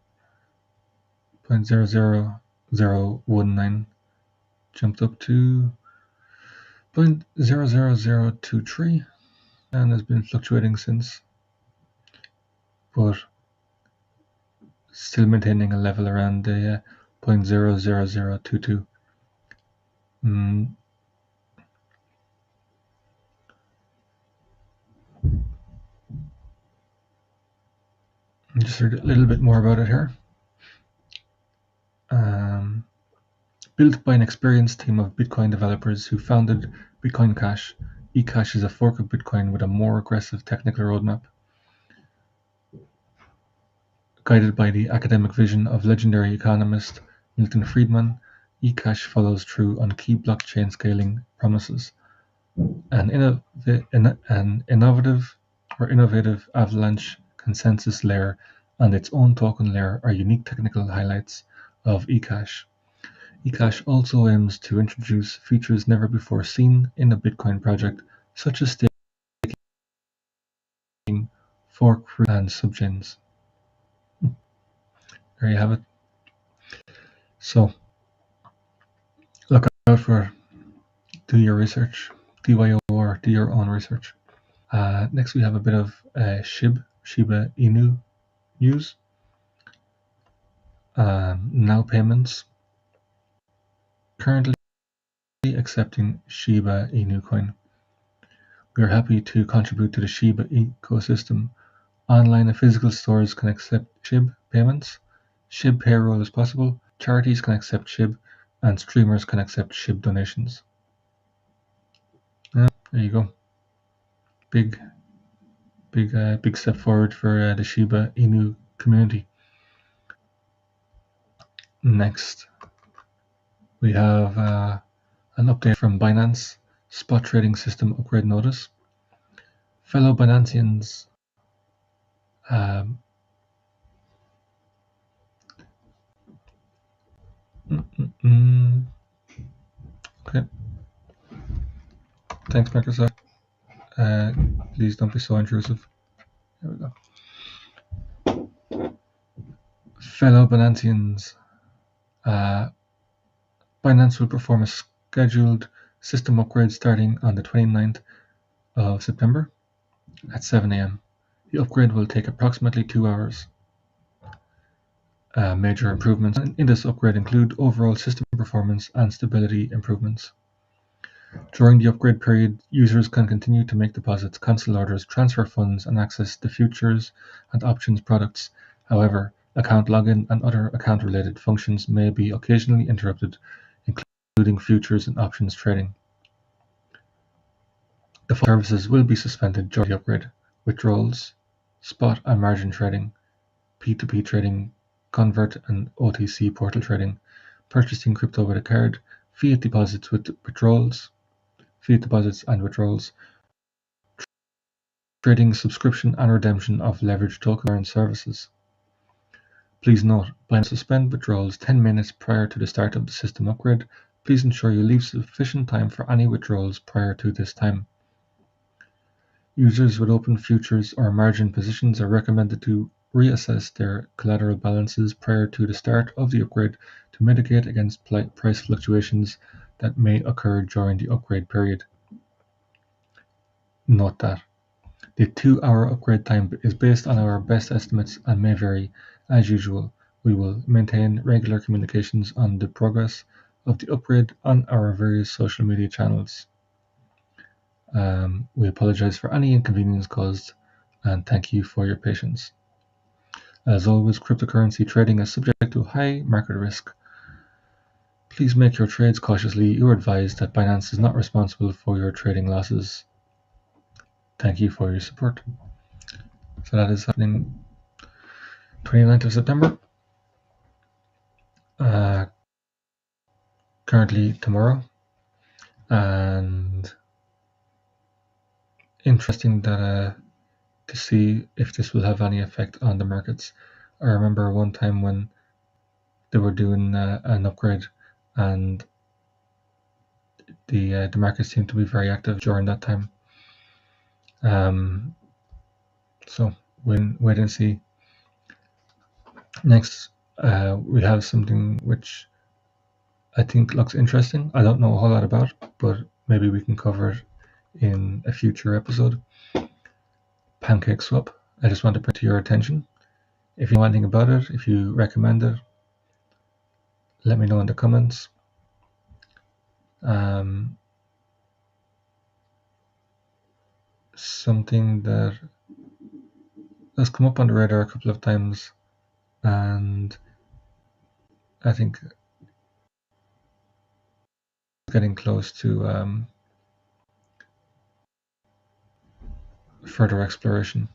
0.00019 jumped up to 0.00023 and has been fluctuating since, but still maintaining a level around the 0.00022. Just a little bit more about it here. Built by an experienced team of Bitcoin developers who founded Bitcoin Cash, eCash is a fork of Bitcoin with a more aggressive technical roadmap. Guided by the academic vision of legendary economist Milton Friedman, eCash follows through on key blockchain scaling promises. An innovative Avalanche consensus layer and its own token layer are unique technical highlights of eCash. eCash also aims to introduce features never before seen in a Bitcoin project, such as staking, fork free, and subchains. There you have it. So, look out for do your research, DYOR, do your own research. Next, we have a bit of Shiba Inu news. Now payments. Currently accepting Shiba Inu coin. We are happy to contribute to the Shiba ecosystem. Online and physical stores can accept SHIB payments. SHIB payroll is possible. Charities can accept SHIB. and streamers can accept SHIB donations. There you go. Big step forward for the Shiba Inu community. Next, we have an update from Binance spot trading system upgrade notice. Fellow Binanceans, okay. Thanks, Microsoft. Please don't be so intrusive. There we go. Fellow Binanceans, Binance will perform a scheduled system upgrade starting on the 29th of September at 7 a.m. The upgrade will take approximately 2 hours. Major improvements in this upgrade include overall system performance and stability improvements. During the upgrade period, users can continue to make deposits, cancel orders, transfer funds, and access the futures and options products. However, account login and other account-related functions may be occasionally interrupted, including futures and options trading. The following services will be suspended during the upgrade: withdrawals, spot and margin trading, P2P trading, convert and OTC portal trading, purchasing crypto with a card, fiat deposits and withdrawals, trading, subscription and redemption of leveraged token and services. Please note, Binance suspend withdrawals 10 minutes prior to the start of the system upgrade. Please ensure you leave sufficient time for any withdrawals prior to this time. Users with open futures or margin positions are recommended to reassess their collateral balances prior to the start of the upgrade to mitigate against price fluctuations that may occur during the upgrade period. Note that the 2-hour upgrade time is based on our best estimates and may vary. As usual, we will maintain regular communications on the progress of the upgrade on our various social media channels. We apologize for any inconvenience caused and thank you for your patience. As always, cryptocurrency trading is subject to high market risk. Please make your trades cautiously. You are advised that Binance is not responsible for your trading losses. Thank you for your support. So that is happening 29th of September. Currently tomorrow. And interesting that to see if this will have any effect on the markets. I remember one time when they were doing an upgrade and the market seemed to be very active during that time. So we'll wait and see. Next, we have something which I think looks interesting. I don't know a whole lot about, but maybe we can cover it in a future episode. PancakeSwap. I just want to bring to your attention. If you know anything about it, if you recommend it, let me know in the comments. Something that has come up on the radar a couple of times, and I think getting close to further exploration.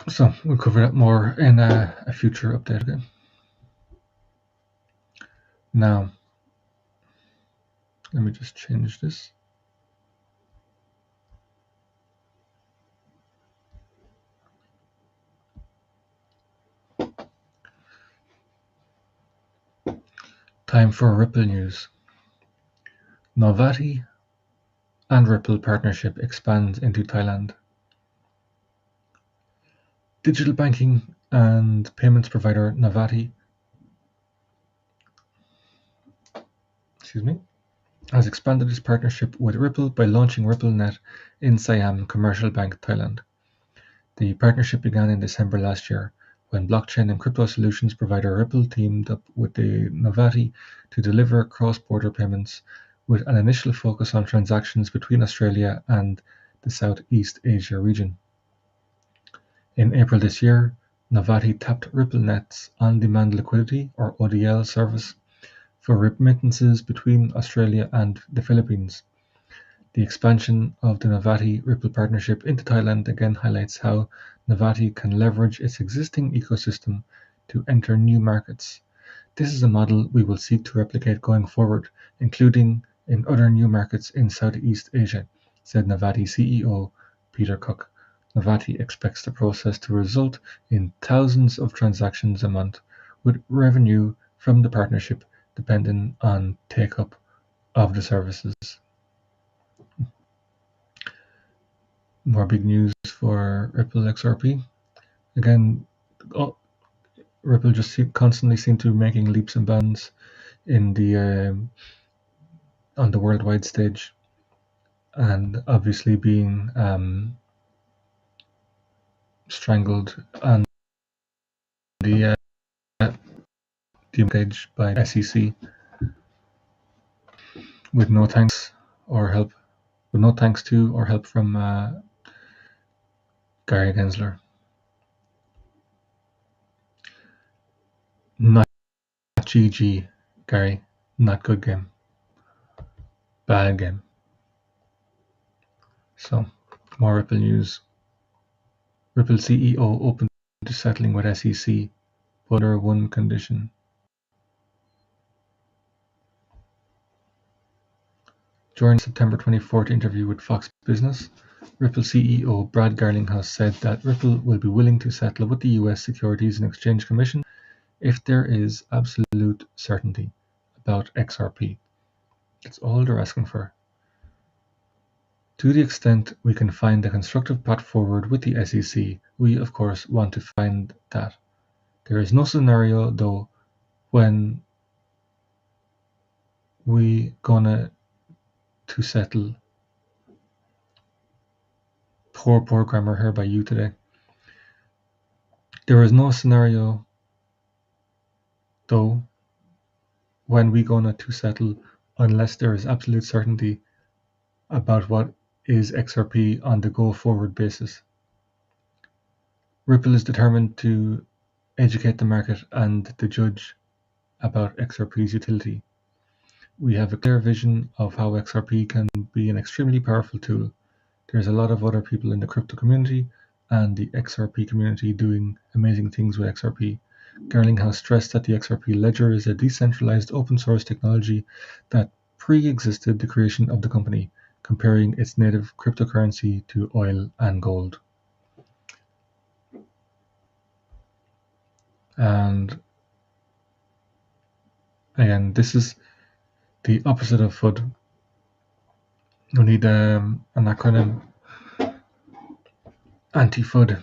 So we'll cover that more in a future update again. Now, let me just change this. Time for Ripple news. Novati and Ripple partnership expands into Thailand. Digital banking and payments provider Novati has expanded its partnership with Ripple by launching RippleNet in Siam Commercial Bank, Thailand. The partnership began in December last year, when blockchain and crypto solutions provider Ripple teamed up with the Novati to deliver cross-border payments with an initial focus on transactions between Australia and the Southeast Asia region. In April this year, Novati tapped RippleNet's on-demand liquidity or ODL service for remittances between Australia and the Philippines. The expansion of the Novati-Ripple partnership into Thailand again highlights how Novati can leverage its existing ecosystem to enter new markets. This is a model we will seek to replicate going forward, including in other new markets in Southeast Asia, said Novati CEO Peter Cook. Novati expects the process to result in thousands of transactions a month, with revenue from the partnership dependent on take-up of the services. More big news for Ripple XRP. Again, Ripple just constantly seem to be making leaps and bounds in the on the worldwide stage, and obviously being strangled on the stage by SEC with no thanks to or help from Gary Gensler. Not GG, Gary. Not good game. Bad game. So, more Ripple news. Ripple CEO open to settling with SEC, but under one condition. During a September 24th interview with Fox Business, Ripple CEO Brad Garlinghouse said that Ripple will be willing to settle with the US Securities and Exchange Commission if there is absolute certainty about XRP. That's all they're asking for. To the extent we can find a constructive path forward with the SEC, we of course want to find that. There is no scenario though when we gonna to settle. Poor grammar here by you today. There is no scenario though when we gonna to settle unless there is absolute certainty about what is XRP on the go forward basis. Ripple is determined to educate the market and the judge about XRP's utility. We have a clear vision of how XRP can be an extremely powerful tool. There's a lot of other people in the crypto community and the XRP community doing amazing things with XRP. Garlinghouse stressed that the XRP ledger is a decentralized open source technology that pre-existed the creation of the company, comparing its native cryptocurrency to oil and gold. And again, this is the opposite of FUD. You need an acronym, anti-FUD,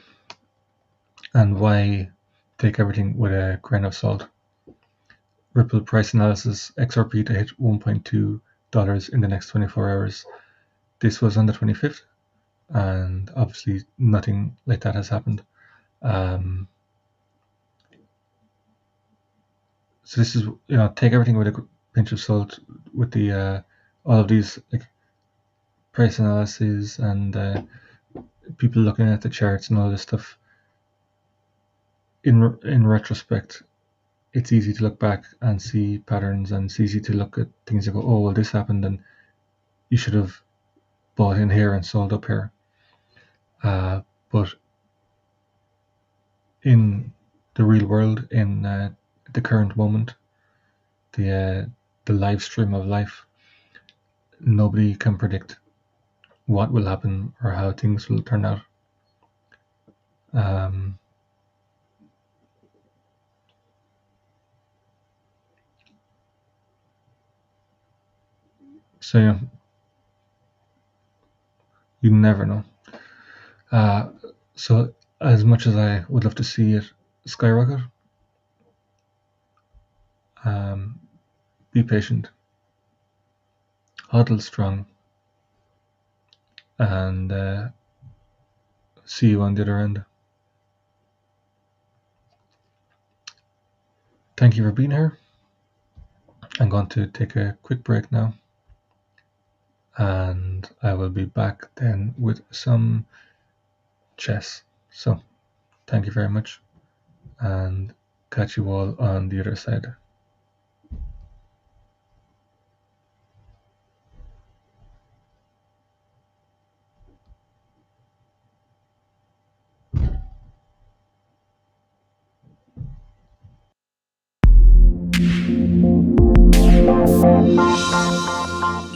and why take everything with a grain of salt. Ripple price analysis, XRP to hit $1.2 in the next 24 hours. This was on the 25th, and obviously nothing like that has happened. So this is, take everything with a pinch of salt with the all of these price analysis and people looking at the charts and all this stuff. In retrospect, it's easy to look back and see patterns, and it's easy to look at things and go, oh, well, this happened and you should have bought in here and sold up here. But in the real world, in the current moment, the live stream of life, nobody can predict what will happen or how things will turn out. So yeah, you never know. So as much as I would love to see it skyrocket, be patient, huddle strong, and see you on the other end. Thank you for being here. I'm going to take a quick break now. and I will be back then with some chess. So thank you very much, and catch you all on the other side.